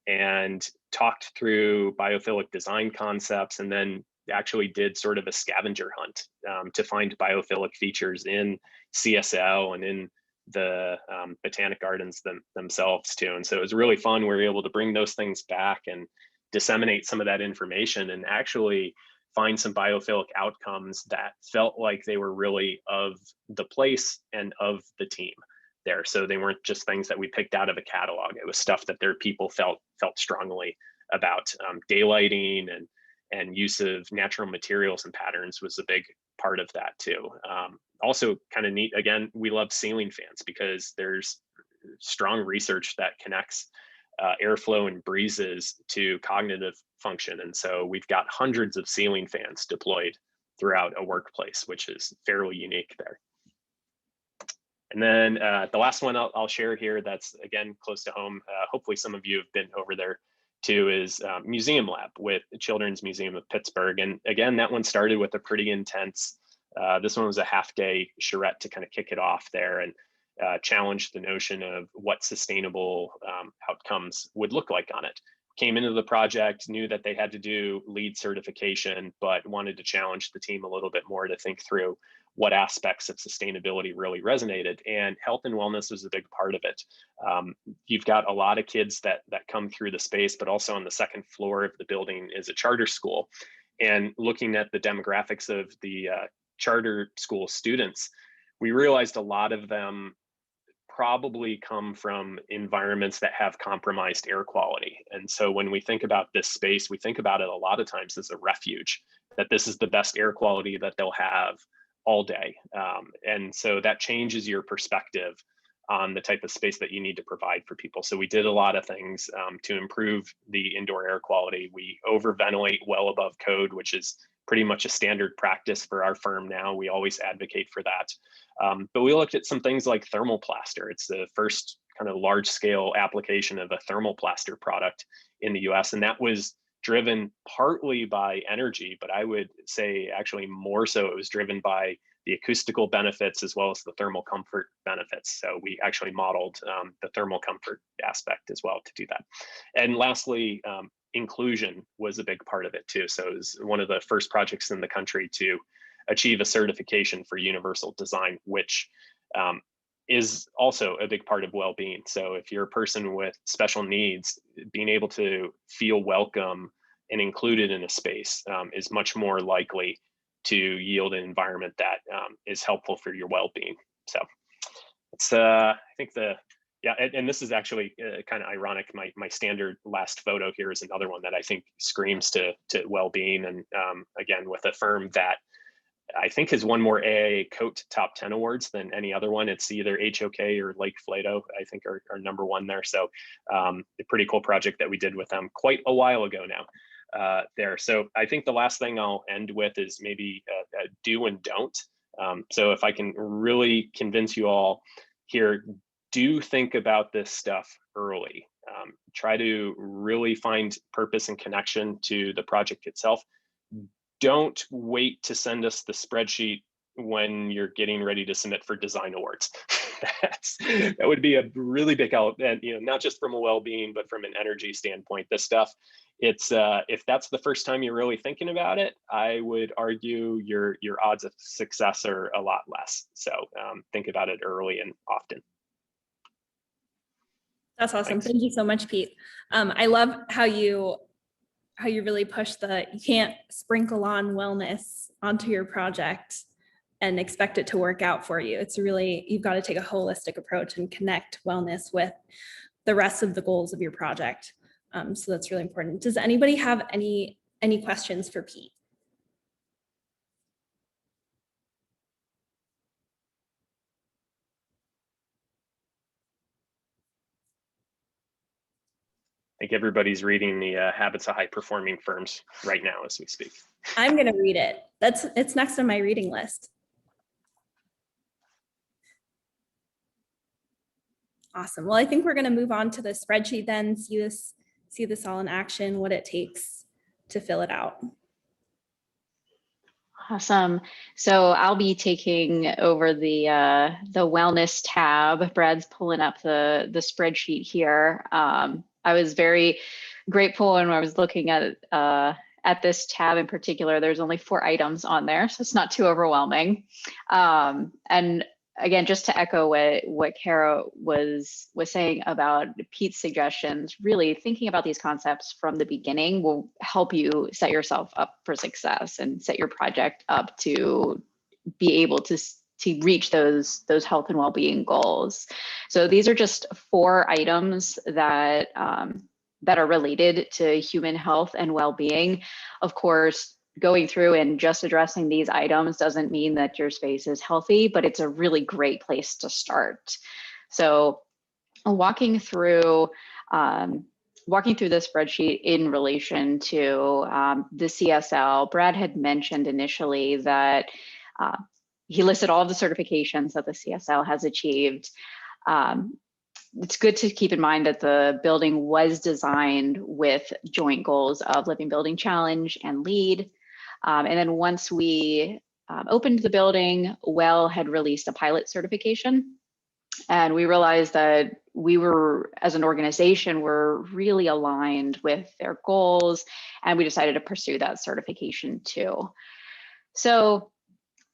and talked through biophilic design concepts, and then actually did sort of a scavenger hunt to find biophilic features in CSL and in the botanic gardens themselves too. And so it was really fun. We were able to bring those things back and disseminate some of that information and actually find some biophilic outcomes that felt like they were really of the place and of the team there. So they weren't just things that we picked out of a catalog. It was stuff that their people felt strongly about. Daylighting and use of natural materials and patterns was a big part of that too. Also kind of neat, again, we love ceiling fans because there's strong research that connects airflow and breezes to cognitive function. And so we've got hundreds of ceiling fans deployed throughout a workplace, which is fairly unique there. And then the last one I'll share here that's, again, close to home. Hopefully some of you have been over there too, is Museum Lab with the Children's Museum of Pittsburgh. And again, that one started with a pretty intense, this one was a half-day charrette to kind of kick it off there and challenge the notion of what sustainable outcomes would look like on it. Came into the project, knew that they had to do LEED certification, but wanted to challenge the team a little bit more to think through what aspects of sustainability really resonated, and health and wellness was a big part of it. You've got a lot of kids that come through the space, but also on the second floor of the building is a charter school. And looking at the demographics of the charter school students, we realized a lot of them probably come from environments that have compromised air quality. And so when we think about this space, we think about it a lot of times as a refuge, that this is the best air quality that they'll have all day. And so that changes your perspective on the type of space that you need to provide for people. So we did a lot of things to improve the indoor air quality. We over-ventilate well above code, which is pretty much a standard practice for our firm now. We always advocate for that. But we looked at some things like thermoplaster. It's the first kind of large scale application of a thermoplaster product in the US. And that was driven partly by energy, but I would say actually more so it was driven by the acoustical benefits as well as the thermal comfort benefits. So we actually modeled the thermal comfort aspect as well to do that. And lastly, inclusion was a big part of it too. So it was one of the first projects in the country to achieve a certification for universal design, which is also a big part of well-being. So if you're a person with special needs, being able to feel welcome and included in a space is much more likely to yield an environment that is helpful for your well-being. So it's I think the Yeah, and this is actually kind of ironic. My standard last photo here is another one that I think screams to well-being, and again with a firm that I think has won more AIA COTE top 10 awards than any other one. It's either HOK or Lake Flato, I think are number one there. So a pretty cool project that we did with them quite a while ago now there. So I think the last thing I'll end with is maybe a do and don't. So if I can really convince you all here, do think about this stuff early. Try to really find purpose and connection to the project itself. Don't wait to send us the spreadsheet when you're getting ready to submit for design awards. That would be a really big help, and not just from a well-being, but from an energy standpoint. This stuff, it's if that's the first time you're really thinking about it, I would argue your odds of success are a lot less. So think about it early and often. That's awesome. Thanks. Thank you so much, Pete. I love how you really push you can't sprinkle on wellness onto your project and expect it to work out for you. It's really, you've got to take a holistic approach and connect wellness with the rest of the goals of your project. So that's really important. Does anybody have any questions for Pete? I think everybody's reading the Habits of High Performing Firms right now as we speak. I'm going to read it. It's next on my reading list. Awesome. Well, I think we're going to move on to the spreadsheet then, see this all in action, what it takes to fill it out. Awesome. So I'll be taking over the wellness tab. Brad's pulling up the spreadsheet here. I was very grateful when I was looking at this tab in particular. There's only 4 items on there, so it's not too overwhelming. And again, just to echo what Kara was saying about Pete's suggestions, really thinking about these concepts from the beginning will help you set yourself up for success and set your project up to be able to reach those health and well-being goals. So these are just 4 items that are related to human health and well-being. Of course, going through and just addressing these items doesn't mean that your space is healthy, but it's a really great place to start. So walking through this spreadsheet in relation to the CSL, Brad had mentioned initially that he listed all of the certifications that the CSL has achieved. It's good to keep in mind that the building was designed with joint goals of Living Building Challenge and LEED. And then once we opened the building, WELL had released a pilot certification. And we realized that we were, as an organization, were really aligned with their goals. And we decided to pursue that certification too. So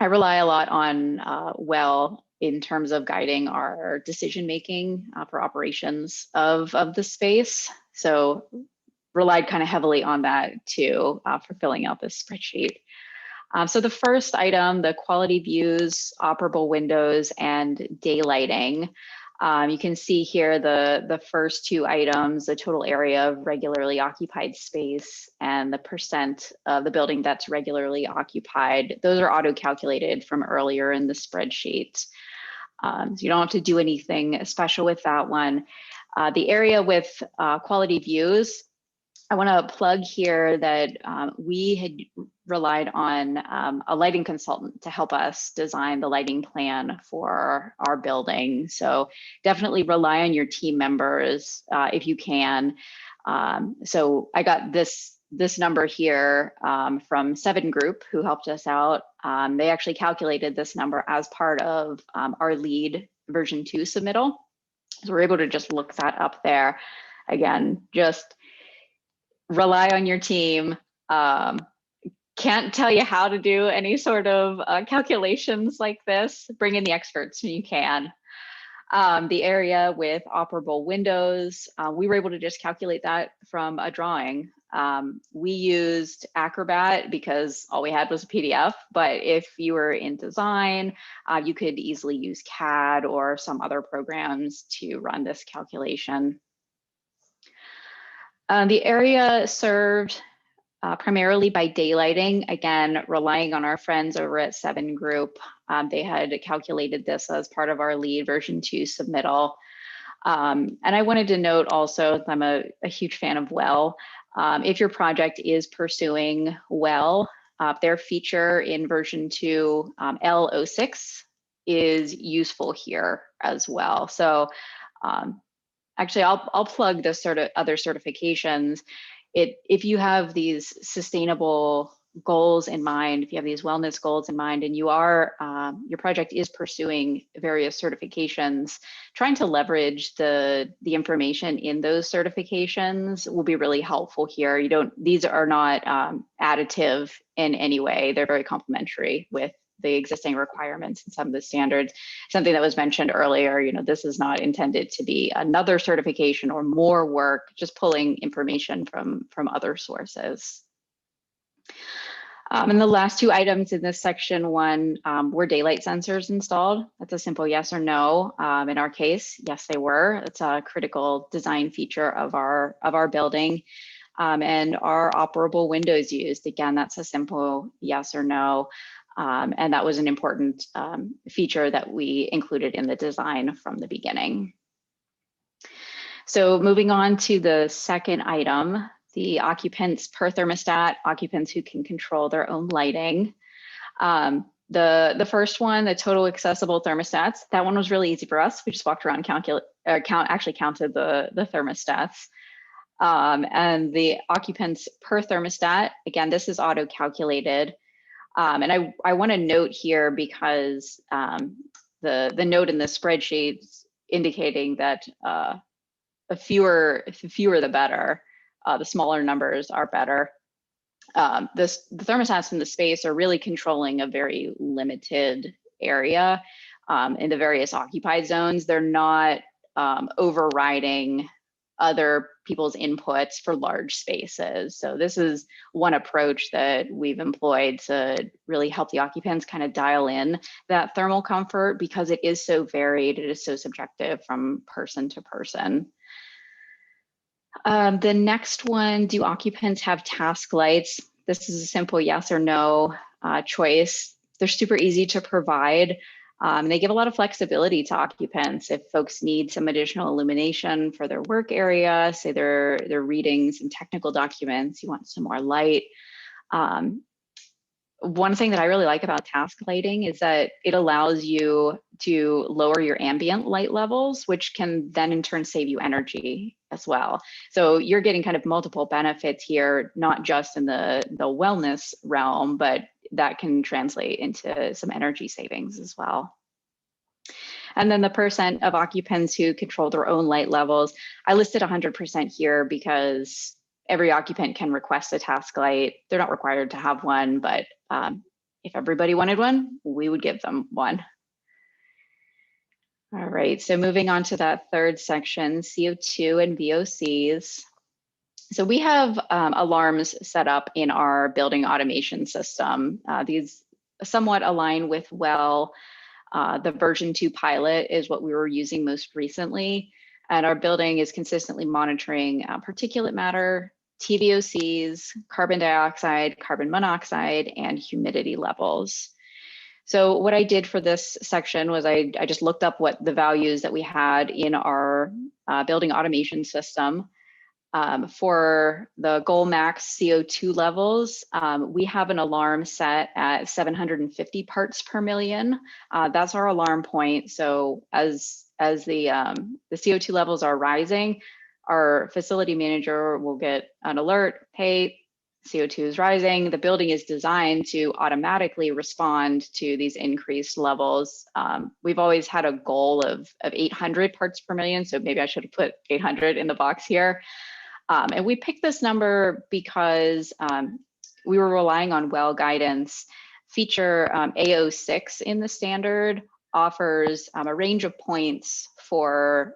I rely a lot on WELL in terms of guiding our decision-making for operations of the space. So relied kind of heavily on that too for filling out this spreadsheet. So the first item, the quality views, operable windows, and daylighting. You can see here the first 2 items, the total area of regularly occupied space and the percent of the building that's regularly occupied. Those are auto-calculated from earlier in the spreadsheet. So you don't have to do anything special with that one. The area with quality views, I want to plug here that we had relied on a lighting consultant to help us design the lighting plan for our building. So definitely rely on your team members if you can. So I got this number here from 7 Group, who helped us out. They actually calculated this number as part of our LEED version 2 submittal. So we're able to just look that up there. Again, just rely on your team. Can't tell you how to do any sort of calculations like this. Bring in the experts when you can. The area with operable windows, we were able to just calculate that from a drawing. We used Acrobat because all we had was a PDF, but if you were in design, you could easily use CAD or some other programs to run this calculation. The area served primarily by daylighting, again, relying on our friends over at 7 Group. They had calculated this as part of our LEED version 2 submittal. And I wanted to note also, I'm a huge fan of WELL. If your project is pursuing WELL, their feature in version 2, L06, is useful here as well. So actually, I'll plug the sort of other certifications. If you have these sustainable goals in mind, if you have these wellness goals in mind, and you are your project is pursuing various certifications, trying to leverage the information in those certifications will be really helpful here. These are not additive in any way. They're very complementary with the existing requirements and some of the standards. Something that was mentioned earlier, this is not intended to be another certification or more work, just pulling information from other sources. And the last 2 items in this section, one, were daylight sensors installed? That's a simple yes or no. In our case, yes, they were. It's a critical design feature of our building. And are operable windows used? Again, that's a simple yes or no. And that was an important feature that we included in the design from the beginning. So moving on to the second item, the occupants per thermostat, occupants who can control their own lighting. The first one, the total accessible thermostats, that one was really easy for us. We just walked around, actually counted the thermostats. And the occupants per thermostat, again, this is auto-calculated. And I want to note here because the note in the spreadsheets indicating that the fewer the better, the smaller numbers are better. The thermostats in the space are really controlling a very limited area in the various occupied zones. They're not overriding other people's inputs for large spaces. So this is one approach that we've employed to really help the occupants kind of dial in that thermal comfort because it is so varied, it is so subjective from person to person. The next one, do occupants have task lights? This is a simple yes or no choice. They're super easy to provide. They give a lot of flexibility to occupants. If folks need some additional illumination for their work area, say they're reading some technical documents, you want some more light. One thing that I really like about task lighting is that it allows you to lower your ambient light levels, which can then in turn save you energy as well. So you're getting kind of multiple benefits here, not just in the wellness realm, but that can translate into some energy savings as well. And then the percent of occupants who control their own light levels, I listed 100% here because every occupant can request a task light. They're not required to have one, but if everybody wanted one, we would give them one. All right, so moving on to that third section, CO2 and VOCs. So we have alarms set up in our building automation system. These somewhat align with WELL. The version 2 pilot is what we were using most recently. And our building is consistently monitoring particulate matter, TVOCs, carbon dioxide, carbon monoxide, and humidity levels. So what I did for this section was I just looked up what the values that we had in our building automation system. For the goal max CO2 levels, we have an alarm set at 750 parts per million. That's our alarm point. So as the CO2 levels are rising, our facility manager will get an alert, hey, CO2 is rising. The building is designed to automatically respond to these increased levels. We've always had a goal of 800 parts per million, so maybe I should have put 800 in the box here. And we picked this number because we were relying on WELL guidance. Feature A06 in the standard offers a range of points for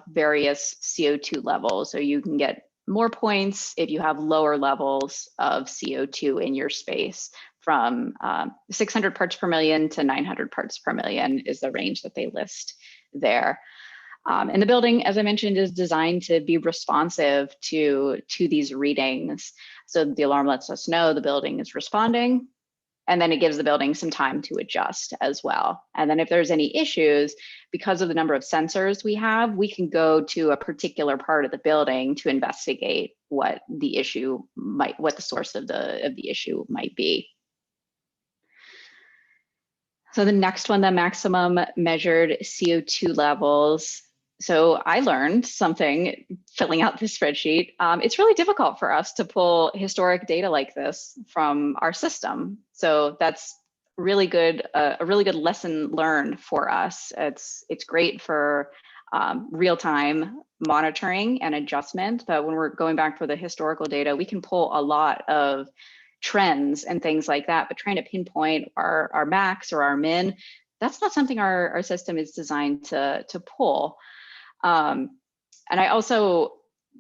various CO2 levels. So you can get more points if you have lower levels of CO2 in your space. From 600 parts per million to 900 parts per million is the range that they list there. And the building, as I mentioned, is designed to be responsive to these readings. So the alarm lets us know the building is responding, and then it gives the building some time to adjust as well. And then if there's any issues, because of the number of sensors we have, we can go to a particular part of the building to investigate what the source of the issue might be. So the next one, the maximum measured CO2 levels. So I learned something filling out this spreadsheet. It's really difficult for us to pull historic data like this from our system. So that's really good, a really good lesson learned for us. It's great for real-time monitoring and adjustment, but when we're going back for the historical data, we can pull a lot of trends and things like that, but trying to pinpoint our max or our min, that's not something our system is designed to pull. And I also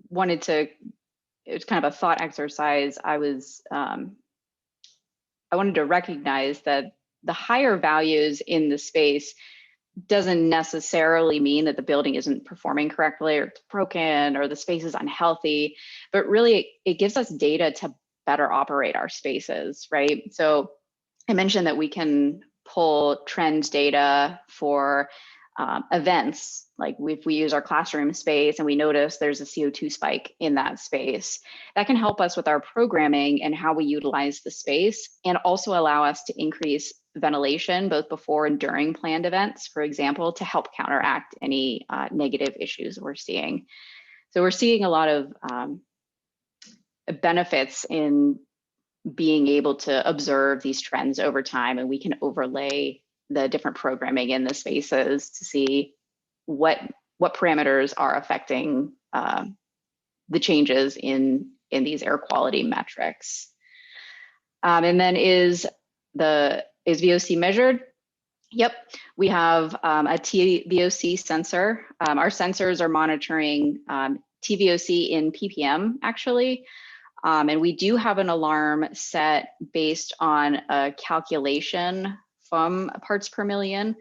wanted to, it was kind of a thought exercise. I wanted to recognize that the higher values in the space doesn't necessarily mean that the building isn't performing correctly or it's broken or the space is unhealthy, but really it gives us data to better operate our spaces, right? So I mentioned that we can pull trend data for events, like if we use our classroom space and we notice there's a CO2 spike in that space, that can help us with our programming and how we utilize the space, and also allow us to increase ventilation both before and during planned events, for example, to help counteract any negative issues we're seeing. So we're seeing a lot of benefits in being able to observe these trends over time, and we can overlay the different programming in the spaces to see what parameters are affecting the changes in these air quality metrics. And then is VOC measured? Yep, we have a TVOC sensor. Our sensors are monitoring TVOC in ppm actually. And we do have an alarm set based on a calculation from parts per million.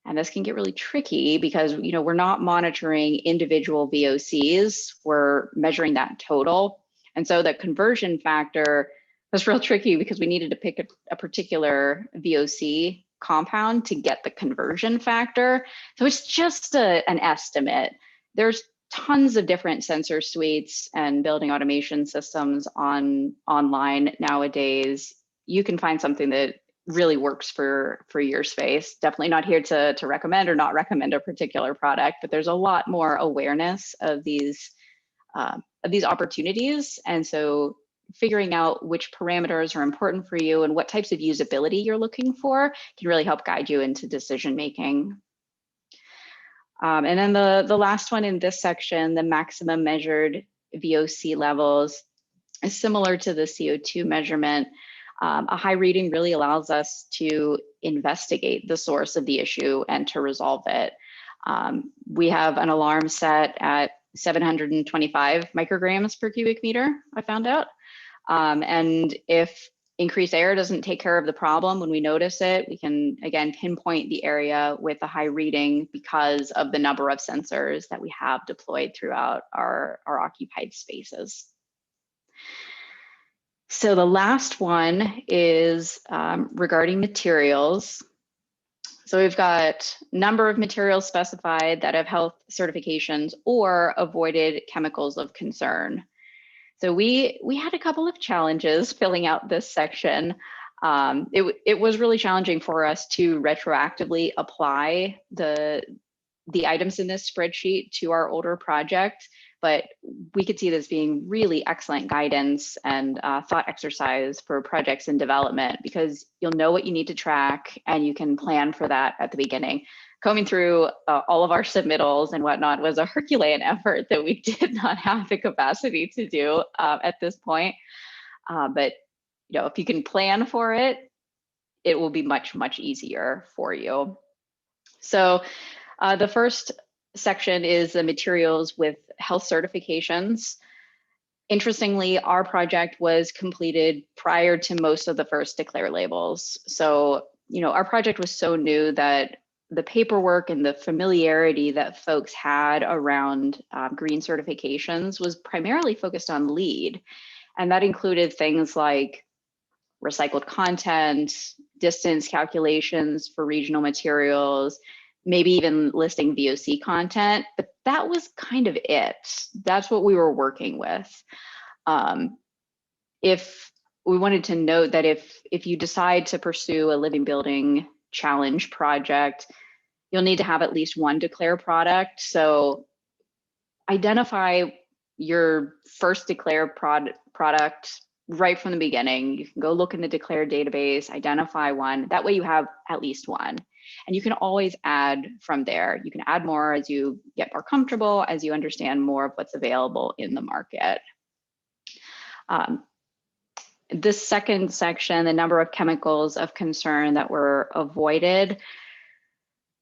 And this can get really tricky because we're not monitoring individual VOCs, we're measuring that total. And so the conversion factor was real tricky because we needed to pick a particular VOC compound to get the conversion factor. So it's just an estimate. There's tons of different sensor suites and building automation systems online nowadays. You can find something that really works for your space. Definitely not here to recommend or not recommend a particular product, but there's a lot more awareness of these opportunities. And so figuring out which parameters are important for you and what types of usability you're looking for can really help guide you into decision making. And then the last one in this section, the maximum measured VOC levels, is similar to the CO2 measurement. A high reading really allows us to investigate the source of the issue and to resolve it. We have an alarm set at 725 micrograms per cubic meter, I found out. And if increased air doesn't take care of the problem when we notice it, we can, again, pinpoint the area with a high reading because of the number of sensors that we have deployed throughout our occupied spaces. So the last one is regarding materials. So we've got number of materials specified that have health certifications or avoided chemicals of concern. So we had a couple of challenges filling out this section. It was really challenging for us to retroactively apply the items in this spreadsheet to our older project, but we could see this being really excellent guidance and thought exercise for projects in development, because you'll know what you need to track and you can plan for that at the beginning. Combing through all of our submittals and whatnot was a Herculean effort that we did not have the capacity to do at this point. But if you can plan for it, it will be much, much easier for you. So the first section is the materials with health certifications. Interestingly, our project was completed prior to most of the first declare labels. So, our project was so new that the paperwork and the familiarity that folks had around green certifications was primarily focused on LEED. And that included things like recycled content, distance calculations for regional materials, maybe even listing VOC content, but that was kind of it. That's what we were working with. If we wanted to note that if you decide to pursue a living building challenge project, you'll need to have at least one declare product. So identify your first declare product right from the beginning. You can go look in the declare database, identify one. That way you have at least one. And you can always add from there. You can add more as you get more comfortable, as you understand more of what's available in the market. This second section, the number of chemicals of concern that were avoided,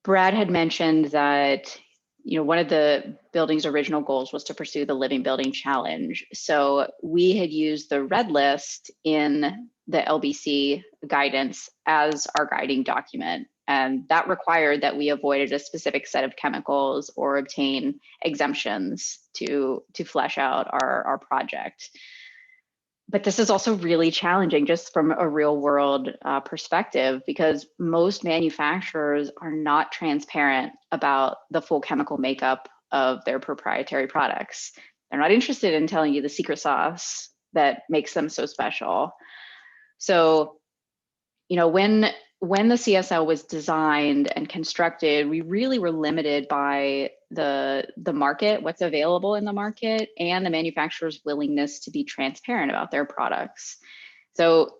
Brad had mentioned that one of the building's original goals was to pursue the Living Building Challenge. So we had used the red list in the LBC guidance as our guiding document. And that required that we avoided a specific set of chemicals or obtain exemptions to flesh out our project. But this is also really challenging just from a real world perspective, because most manufacturers are not transparent about the full chemical makeup of their proprietary products. They're not interested in telling you the secret sauce that makes them so special. So, when the CSL was designed and constructed, we really were limited by the market, what's available in the market, and the manufacturer's willingness to be transparent about their products. So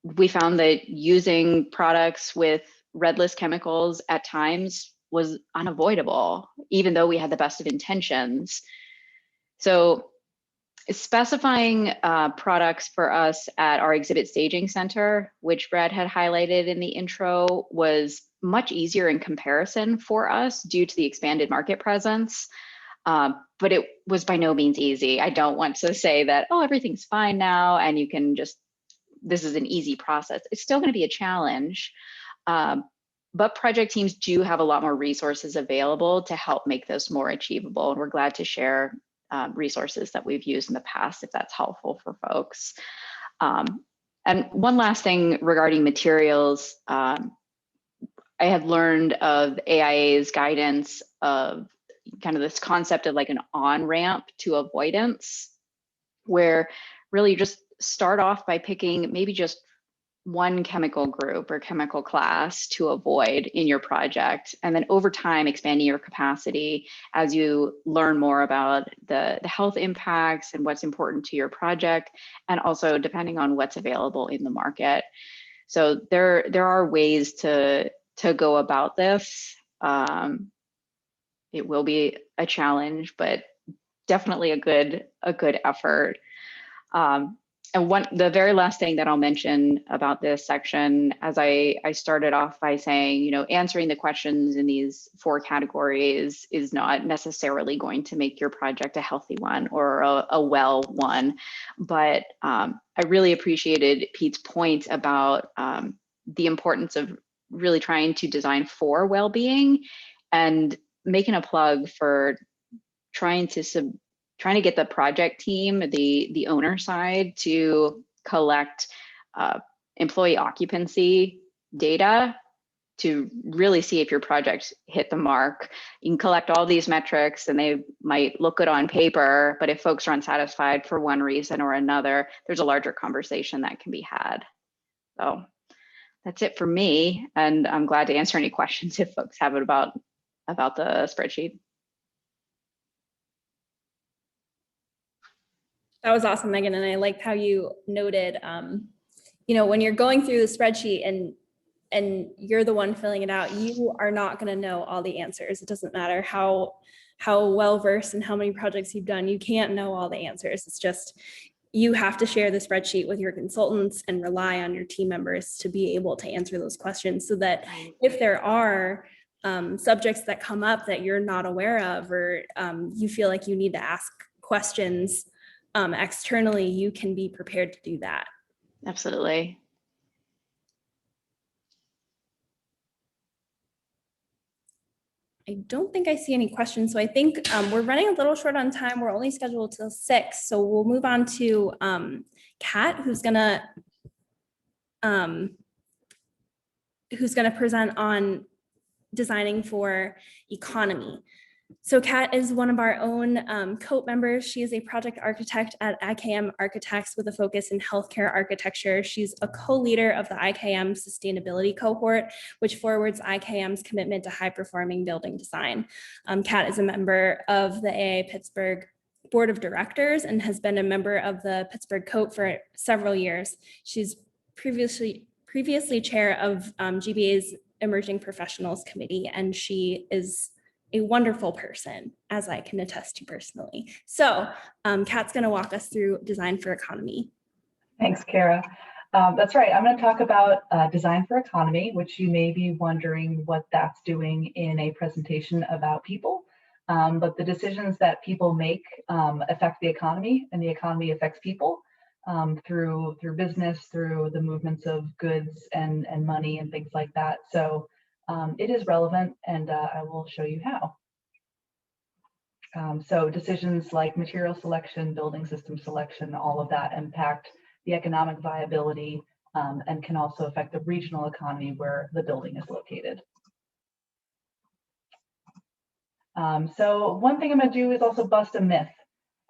we found that using products with red list chemicals at times was unavoidable, even though we had the best of intentions. So specifying products for us at our exhibit staging center, which Brad had highlighted in the intro, was much easier in comparison for us due to the expanded market presence. But it was by no means easy. I don't want to say that, oh, everything's fine now and you can just, this is an easy process. It's still going to be a challenge. But project teams do have a lot more resources available to help make this more achievable. And we're glad to share resources that we've used in the past if that's helpful for folks. And one last thing regarding materials, I had learned of AIA's guidance of kind of this concept of like an on-ramp to avoidance, where really you just start off by picking maybe just one chemical group or chemical class to avoid in your project, and then over time expanding your capacity as you learn more about the health impacts and what's important to your project, and also depending on what's available in the market. So there are ways to go about this. It will be a challenge, but definitely a good effort. And the very last thing that I'll mention about this section, as I started off by saying, answering the questions in these 4 categories is not necessarily going to make your project a healthy one or a well one. But I really appreciated Pete's point about the importance of really trying to design for well-being, and making a plug for trying to get the project team, the owner side, to collect employee occupancy data to really see if your project hit the mark. You can collect all these metrics and they might look good on paper, but if folks are unsatisfied for one reason or another, there's a larger conversation that can be had. So that's it for me. And I'm glad to answer any questions if folks have it about the spreadsheet. That was awesome, Megan. And I liked how you noted, when you're going through the spreadsheet and you're the one filling it out, you are not going to know all the answers. It doesn't matter how well-versed and how many projects you've done. You can't know all the answers. It's just, you have to share the spreadsheet with your consultants and rely on your team members to be able to answer those questions, so that if there are subjects that come up that you're not aware of, or you feel like you need to ask questions externally, you can be prepared to do that. Absolutely. I don't think I see any questions. So I think we're running a little short on time. We're only scheduled till 6. So we'll move on to Kat, who's gonna present on designing for economy. So Kat is one of our own COTE members. She is a project architect at IKM Architects with a focus in healthcare architecture. She's a co-leader of the IKM sustainability cohort, which forwards IKM's commitment to high-performing building design. Kat is a member of the AIA Pittsburgh Board of Directors and has been a member of the Pittsburgh COTE for several years. She's previously chair of GBA's Emerging Professionals Committee, and she is a wonderful person, as I can attest to personally. So Kat's going to walk us through design for economy. Thanks, Kara. That's right. I'm going to talk about design for economy, which you may be wondering what that's doing in a presentation about people. But the decisions that people make affect the economy, and the economy affects people through business, through the movements of goods and money and things like that. So it is relevant, and I will show you how. So decisions like material selection, building system selection, all of that impact the economic viability and can also affect the regional economy where the building is located. So one thing I'm going to do is also bust a myth.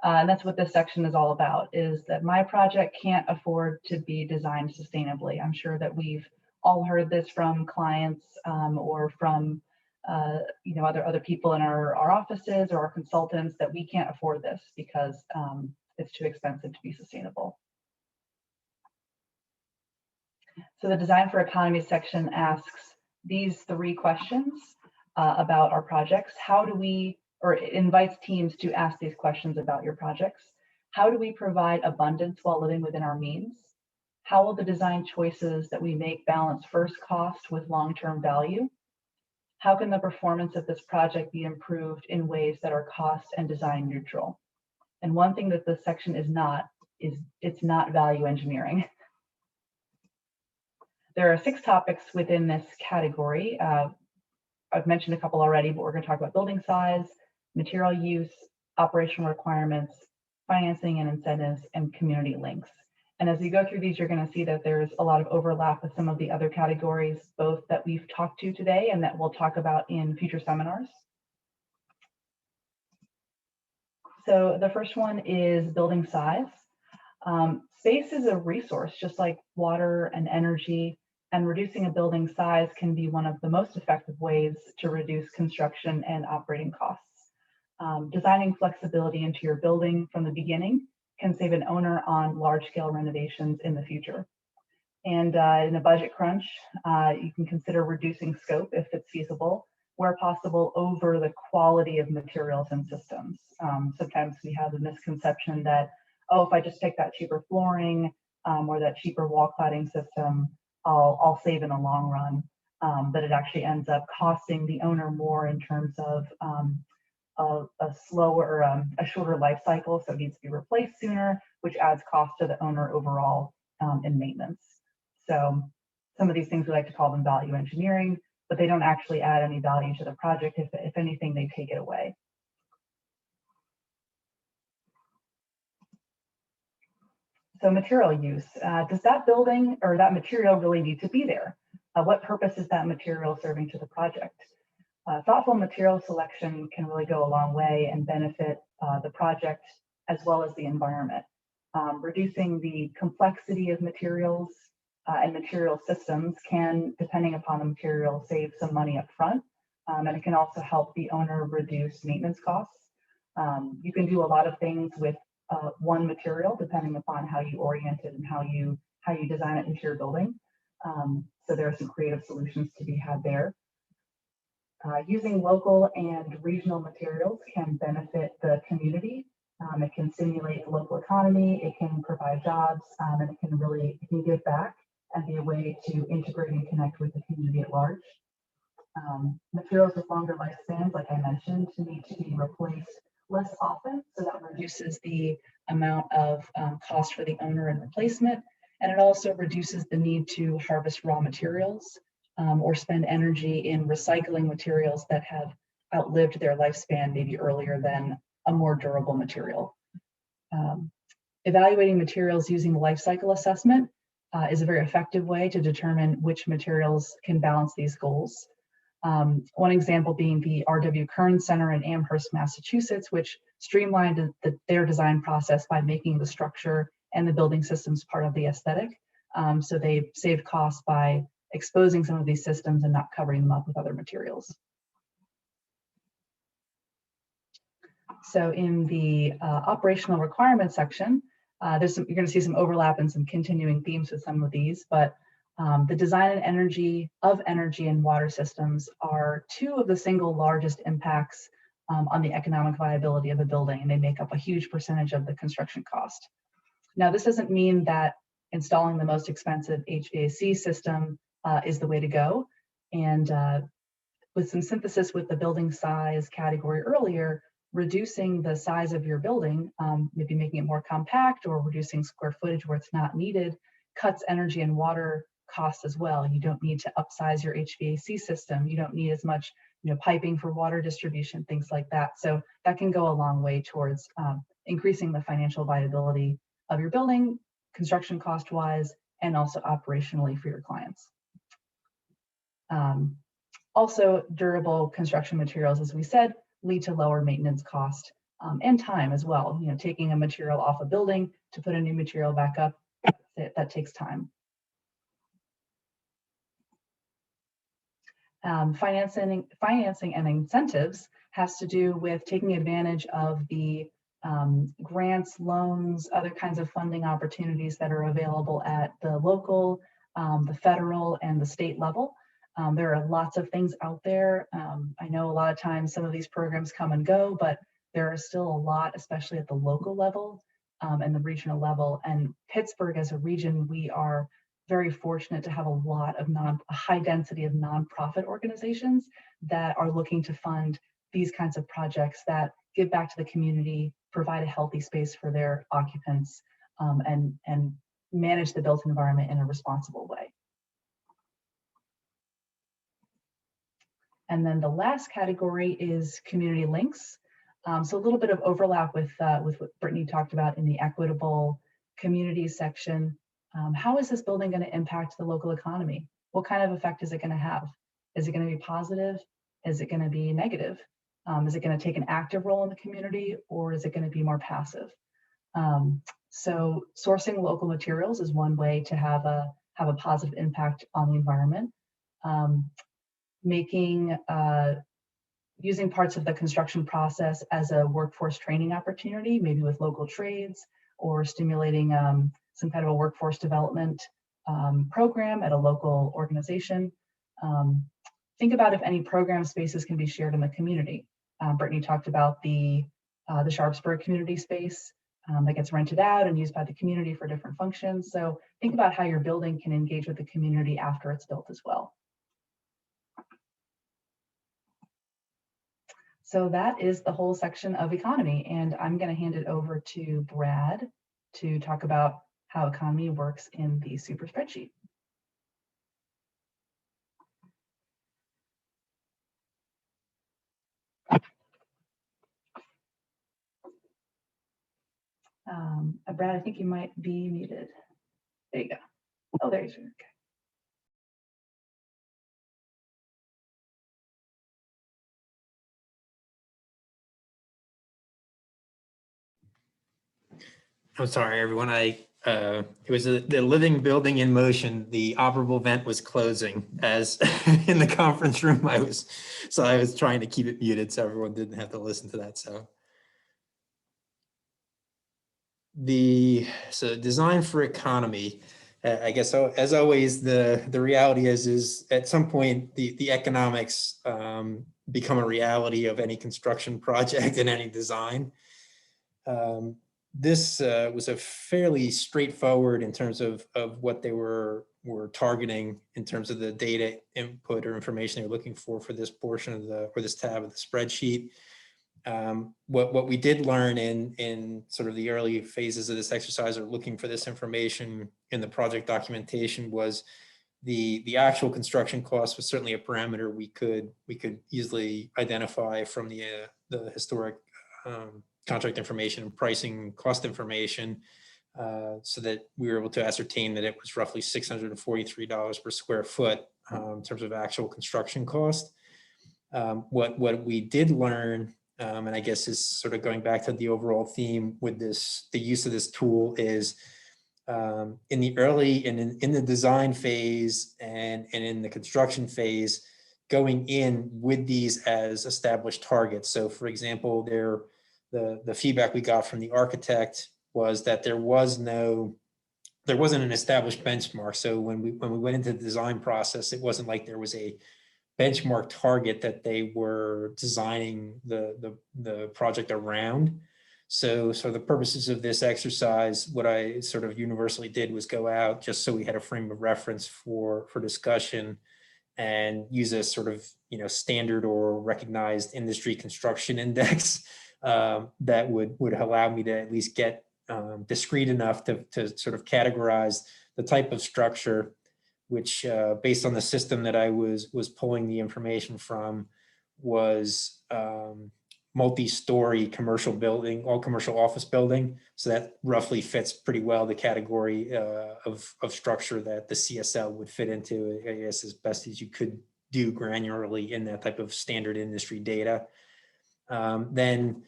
And that's what this section is all about, is that my project can't afford to be designed sustainably. I'm sure that we've all heard this from clients or from other people in our offices or our consultants, that we can't afford this because it's too expensive to be sustainable. So the design for economy section asks these 3 questions about our projects. How do we, or it invites teams to ask these questions about your projects. How do we provide abundance while living within our means? How will the design choices that we make balance first cost with long-term value? How can the performance of this project be improved in ways that are cost and design neutral? And one thing that this section is not, is it's not value engineering. There are 6 topics within this category. I've mentioned a couple already, but we're going to talk about building size, material use, operational requirements, financing and incentives, and community links. And as we go through these, you're going to see that there's a lot of overlap with some of the other categories, both that we've talked to today and that we'll talk about in future seminars. So the first one is building size. Space is a resource, just like water and energy, and reducing a building size can be one of the most effective ways to reduce construction and operating costs. Designing flexibility into your building from the beginning can save an owner on large-scale renovations in the future. And in a budget crunch, you can consider reducing scope if it's feasible, where possible, over the quality of materials and systems. Sometimes we have the misconception that, oh, if I just pick that cheaper flooring or that cheaper wall cladding system, I'll save in the long run. But it actually ends up costing the owner more in terms of a shorter life cycle, so it needs to be replaced sooner, which adds cost to the owner overall in maintenance. So some of these things, we like to call them value engineering, but they don't actually add any value to the project. If anything, they take it away. So material use, does that building or that material really need to be there? What purpose is that material serving to the project? Thoughtful material selection can really go a long way and benefit the project as well as the environment. Reducing the complexity of materials and material systems can, depending upon the material, save some money up front. And it can also help the owner reduce maintenance costs. You can do a lot of things with one material, depending upon how you orient it and how you design it into your building. So there are some creative solutions to be had there. Using local and regional materials can benefit the community. It can stimulate the local economy. It can provide jobs, and it can give back and be a way to integrate and connect with the community at large. Materials with longer lifespans, like I mentioned, need to be replaced less often, so that reduces the amount of cost for the owner and replacement. And it also reduces the need to harvest raw materials or spend energy in recycling materials that have outlived their lifespan, maybe earlier than a more durable material. Evaluating materials using the life cycle assessment is a very effective way to determine which materials can balance these goals. One example being the R.W. Kern Center in Amherst, Massachusetts, which streamlined their design process by making the structure and the building systems part of the aesthetic. So they saved costs by exposing some of these systems and not covering them up with other materials. So in the operational requirements section, you're going to see some overlap and some continuing themes with some of these, but the design and energy and water systems are two of the single largest impacts on the economic viability of a building, and they make up a huge percentage of the construction cost. Now, this doesn't mean that installing the most expensive HVAC system is the way to go. And with some synthesis with the building size category earlier, reducing the size of your building, maybe making it more compact or reducing square footage where it's not needed, cuts energy and water costs as well. You don't need to upsize your HVAC system. You don't need as much piping for water distribution, things like that. So that can go a long way towards increasing the financial viability of your building, construction cost-wise, and also operationally for your clients. Also, durable construction materials, as we said, lead to lower maintenance cost and time as well. Taking a material off a building to put a new material back up, that takes time. Financing and incentives has to do with taking advantage of the grants, loans, other kinds of funding opportunities that are available at the local, the federal, and the state level. There are lots of things out there. I know a lot of times some of these programs come and go, but there are still a lot, especially at the local level and the regional level. And Pittsburgh as a region, we are very fortunate to have a high density of nonprofit organizations that are looking to fund these kinds of projects that give back to the community, provide a healthy space for their occupants, and manage the built environment in a responsible way. And then the last category is community links. So a little bit of overlap with what Brittany talked about in the equitable communities section. How is this building going to impact the local economy? What kind of effect is it going to have? Is it going to be positive? Is it going to be negative? Is it going to take an active role in the community, or is it going to be more passive? So sourcing local materials is one way to have a positive impact on the environment. Using parts of the construction process as a workforce training opportunity, maybe with local trades, or stimulating some kind of a workforce development program at a local organization. Think about if any program spaces can be shared in the community. Brittany talked about the Sharpsburg community space that gets rented out and used by the community for different functions. So think about how your building can engage with the community after it's built as well. So that is the whole section of economy, and I'm going to hand it over to Brad to talk about how economy works in the super spreadsheet. Brad, I think you might be muted. There you go. Oh, there you go. Okay. I'm sorry, everyone. It was the living building in motion. The operable vent was closing as in the conference room. I was trying to keep it muted so everyone didn't have to listen to that. So design for economy. I guess as always, the reality is at some point the economics become a reality of any construction project and any design. This was a fairly straightforward in terms of what they were targeting in terms of the data input or information they were looking for this portion of or this tab of the spreadsheet. What we did learn in sort of the early phases of this exercise, or looking for this information in the project documentation, was the actual construction cost was certainly a parameter we could easily identify from the historic contract information and pricing cost information, so that we were able to ascertain that it was roughly $643 per square foot in terms of actual construction cost. What we did learn, and I guess is sort of going back to the overall theme with this, the use of this tool, is in the early and in the design phase and in the construction phase, going in with these as established targets. So for example, the feedback we got from the architect was that there wasn't an established benchmark. So when we went into the design process, it wasn't like there was a benchmark target that they were designing the project around. So the purposes of this exercise, what I sort of universally did was go out just so we had a frame of reference for discussion, and use a sort of, you know, standard or recognized industry construction index that would allow me to at least get discrete enough to sort of categorize the type of structure, which based on the system that I was pulling the information from, was multi-story commercial building, all commercial office building. So that roughly fits pretty well the category of structure that the CSL would fit into, I guess, as best as you could do granularly in that type of standard industry data. Then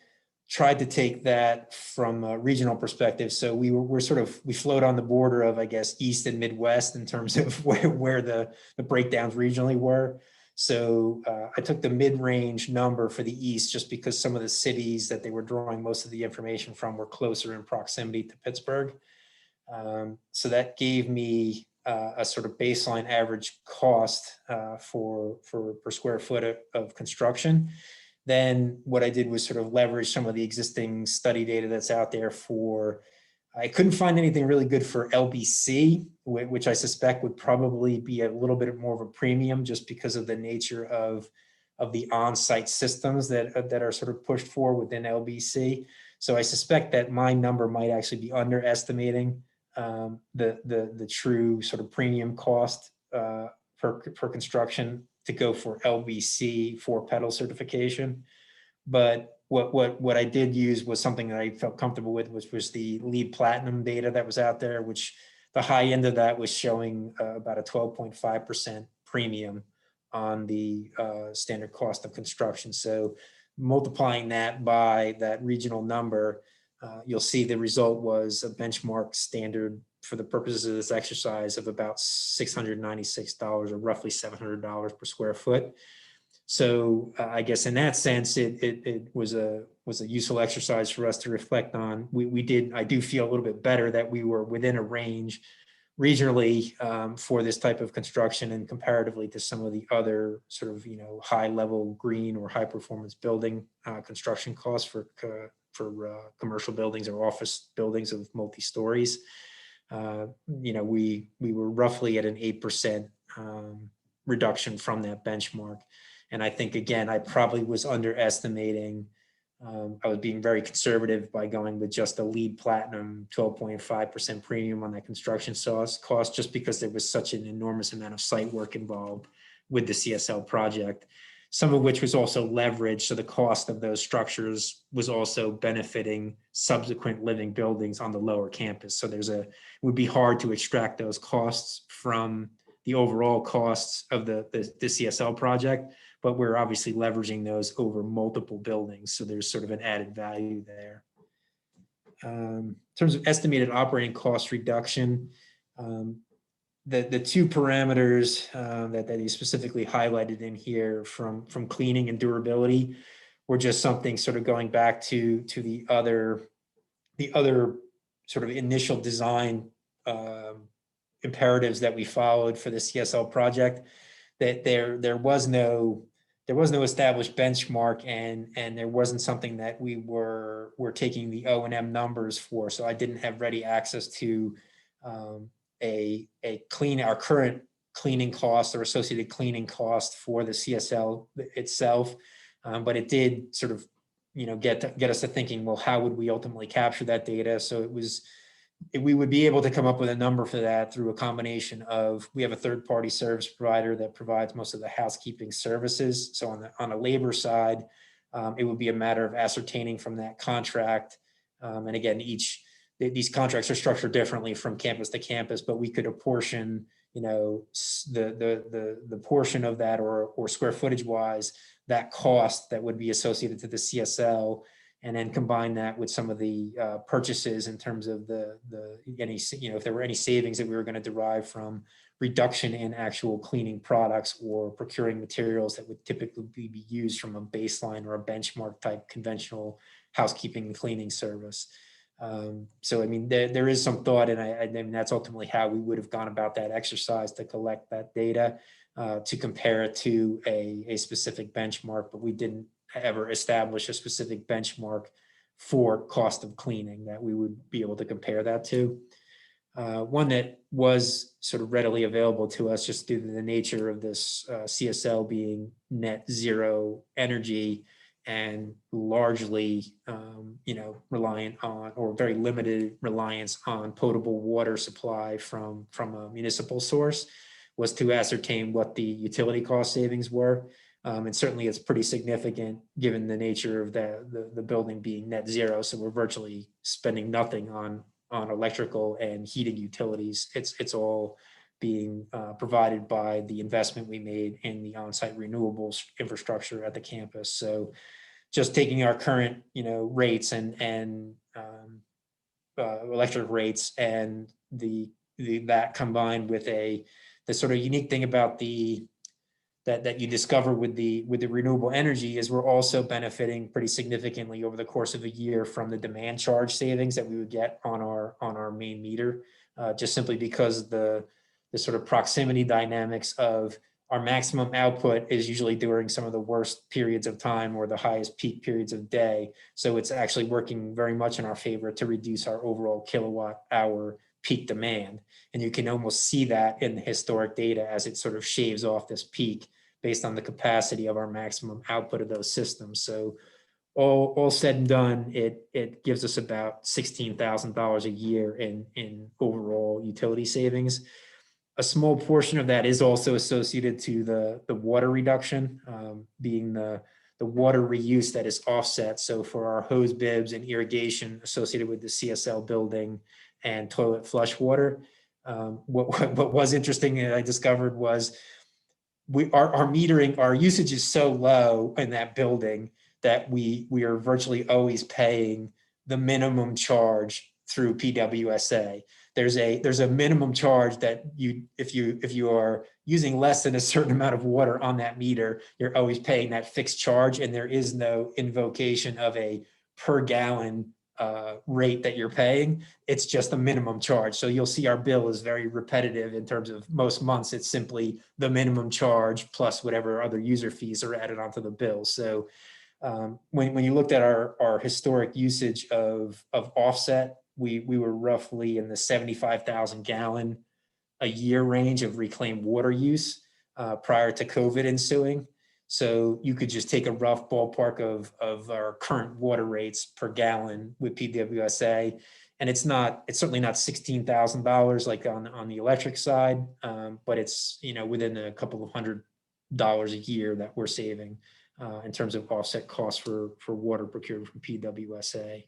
tried to take that from a regional perspective. So we float on the border of, I guess, East and Midwest in terms of where the breakdowns regionally were. So I took the mid-range number for the East just because some of the cities that they were drawing most of the information from were closer in proximity to Pittsburgh. So that gave me a sort of baseline average cost for per square foot of construction. Then what I did was sort of leverage some of the existing study data that's out there for, I couldn't find anything really good for LBC, which I suspect would probably be a little bit more of a premium just because of the nature of the on-site systems that are sort of pushed for within LBC. So I suspect that my number might actually be underestimating the true sort of premium cost for construction to go for LBC for pedal certification. But what I did use was something that I felt comfortable with, which was the LEED Platinum data that was out there, which the high end of that was showing about a 12.5% premium on the standard cost of construction. So multiplying that by that regional number, you'll see the result was a benchmark standard for the purposes of this exercise of about $696 or roughly $700 per square foot. So I guess in that sense, it was a useful exercise for us to reflect on. I do feel a little bit better that we were within a range regionally for this type of construction, and comparatively to some of the other sort of, you know, high level green or high performance building construction costs for commercial buildings or office buildings of multi-stories. You know, we were roughly at an 8% reduction from that benchmark. And I think, again, I probably was underestimating. I was being very conservative by going with just a LEED Platinum 12.5% premium on that construction cost, just because there was such an enormous amount of site work involved with the CSL project, some of which was also leveraged. So the cost of those structures was also benefiting subsequent living buildings on the lower campus. So it would be hard to extract those costs from the overall costs of the CSL project, but we're obviously leveraging those over multiple buildings. So there's sort of an added value there. In terms of estimated operating cost reduction, the two parameters that he specifically highlighted in here from cleaning and durability were just something sort of going back to the other sort of initial design imperatives that we followed for the CSL project, that there was no established benchmark, and there wasn't something that we were taking the O&M numbers for. So I didn't have ready access to our current cleaning costs or associated cleaning cost for the CSL itself, but it did sort of get us to thinking, well, how would we ultimately capture that data? So we would be able to come up with a number for that through a combination of, we have a third-party service provider that provides most of the housekeeping services. So on a labor side, it would be a matter of ascertaining from that contract. And again, these contracts are structured differently from campus to campus, but we could apportion, the portion of that or square footage wise, that cost that would be associated to the CSL, and then combine that with some of the purchases in terms of if there were any savings that we were going to derive from reduction in actual cleaning products or procuring materials that would typically be used from a baseline or a benchmark type conventional housekeeping and cleaning service. So, I mean, there is some thought, and I mean, that's ultimately how we would have gone about that exercise to collect that data, to compare it to a specific benchmark, but we didn't ever establish a specific benchmark for cost of cleaning that we would be able to compare that to. One that was sort of readily available to us just due to the nature of this CSL being net zero energy and largely, reliant on, or very limited reliance on, potable water supply from a municipal source, was to ascertain what the utility cost savings were. And certainly it's pretty significant given the nature of the building being net zero. So we're virtually spending nothing on electrical and heating utilities. It's all being provided by the investment we made in the on-site renewables infrastructure at the campus. So just taking our current, rates and electric rates, and that combined with the sort of unique thing about that you discover with the renewable energy is we're also benefiting pretty significantly over the course of a year from the demand charge savings that we would get on our main meter, just simply because the sort of proximity dynamics of our maximum output is usually during some of the worst periods of time or the highest peak periods of day. So it's actually working very much in our favor to reduce our overall kilowatt hour peak demand. And you can almost see that in the historic data as it sort of shaves off this peak based on the capacity of our maximum output of those systems. So all said and done, it gives us about $16,000 a year in overall utility savings. A small portion of that is also associated to the water reduction, being the water reuse that is offset. So for our hose bibs and irrigation associated with the CSL building and toilet flush water, what was interesting that I discovered was our metering, our usage is so low in that building that we are virtually always paying the minimum charge through PWSA. There's a minimum charge that if you are using less than a certain amount of water on that meter, you're always paying that fixed charge, and there is no invocation of a per gallon rate that you're paying. It's just a minimum charge. So you'll see our bill is very repetitive in terms of most months. It's simply the minimum charge plus whatever other user fees are added onto the bill. So when you looked at our historic usage of offset, we were roughly in the 75,000 gallon a year range of reclaimed water use prior to COVID ensuing. So you could just take a rough ballpark of our current water rates per gallon with PWSA, and it's certainly not $16,000 like on the electric side, but it's within a couple of $100 a year that we're saving in terms of offset costs for water procured from PWSA.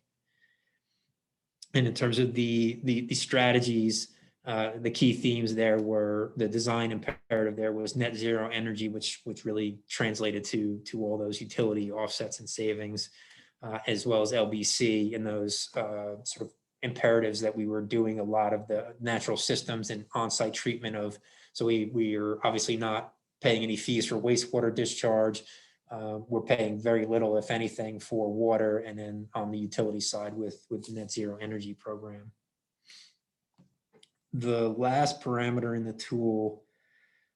And in terms of the strategies, the key themes there were the design imperative there was net zero energy, which really translated to all those utility offsets and savings, as well as LBC in those sort of imperatives that we were doing a lot of the natural systems and on-site treatment of. So we are obviously not paying any fees for wastewater discharge. We're paying very little, if anything, for water, and then on the utility side with the net zero energy program. The last parameter in the tool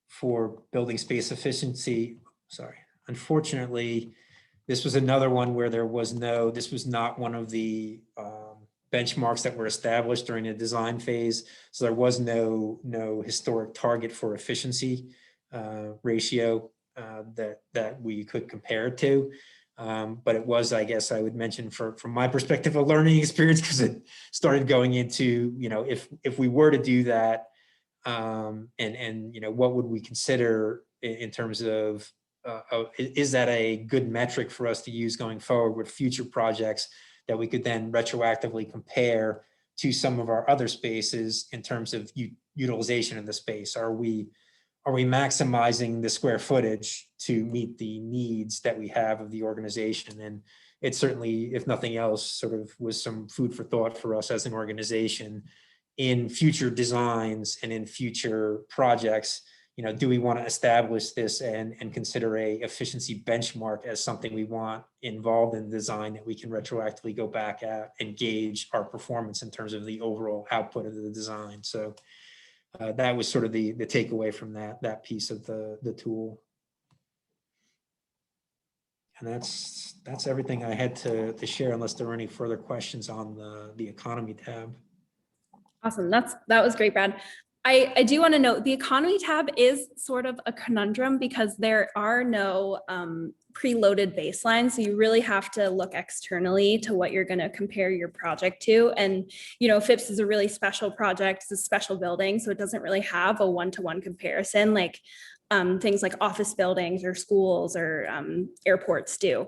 for building space efficiency, unfortunately, this was another one where this was not one of the benchmarks that were established during the design phase. So there was no historic target for efficiency ratio that we could compare it to. But it was, I guess I would mention from my perspective, a learning experience, because it started going into, if we were to do that, and what would we consider in terms of, is that a good metric for us to use going forward with future projects that we could then retroactively compare to some of our other spaces in terms of utilization of the space? Are we maximizing the square footage to meet the needs that we have of the organization? And it certainly, if nothing else, sort of was some food for thought for us as an organization in future designs and in future projects. Do we want to establish this and consider a efficiency benchmark as something we want involved in design that we can retroactively go back at and gauge our performance in terms of the overall output of the design? So that was sort of the takeaway from that piece of the tool. And that's everything I had to share, unless there were any further questions on the economy tab. Awesome. That was great, Brad. I do want to note the economy tab is sort of a conundrum because there are no preloaded baselines. So you really have to look externally to what you're going to compare your project to. And, FIPS is a really special project. It's a special building. So it doesn't really have a one-to-one comparison like things like office buildings or schools or airports do.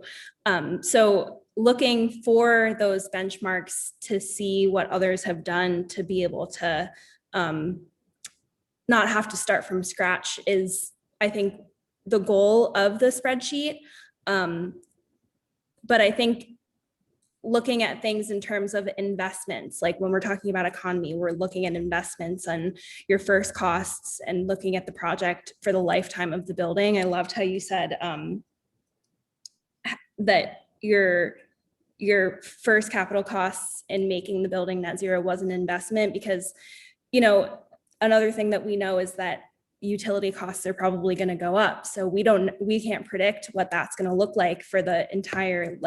So looking for those benchmarks to see what others have done to be able to not have to start from scratch is, I think, the goal of the spreadsheet. But I think looking at things in terms of investments, like when we're talking about economy, we're looking at investments and your first costs and looking at the project for the lifetime of the building. I loved how you said that your first capital costs in making the building net zero was an investment, because, another thing that we know is that utility costs are probably going to go up. So we can't predict what that's going to look like for the entire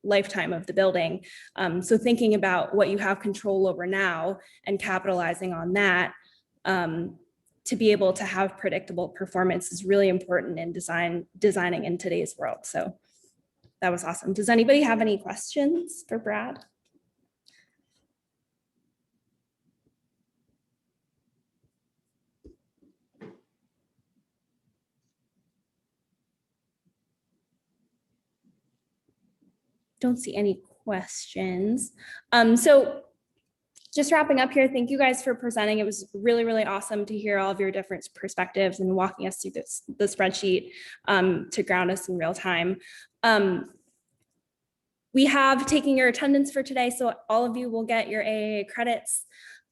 lifetime of the building. So thinking about what you have control over now and capitalizing on that to be able to have predictable performance is really important in designing in today's world. So that was awesome. Does anybody have any questions for Brad? Don't see any questions. So just wrapping up here, thank you guys for presenting. It was really, really awesome to hear all of your different perspectives and walking us through the spreadsheet to ground us in real time. We have taken your attendance for today, so all of you will get your AAA credits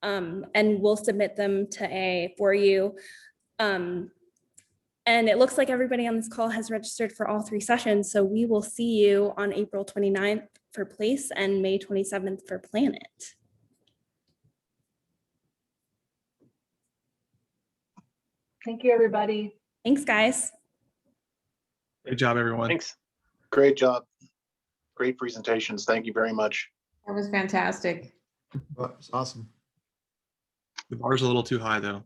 and we'll submit them to AA for you. And it looks like everybody on this call has registered for all 3 sessions. So we will see you on April 29th for Place and May 27th for Planet. Thank you, everybody. Thanks, guys. Great job, everyone. Thanks. Great job. Great presentations. Thank you very much. That was fantastic. That was awesome. The bar's a little too high, though.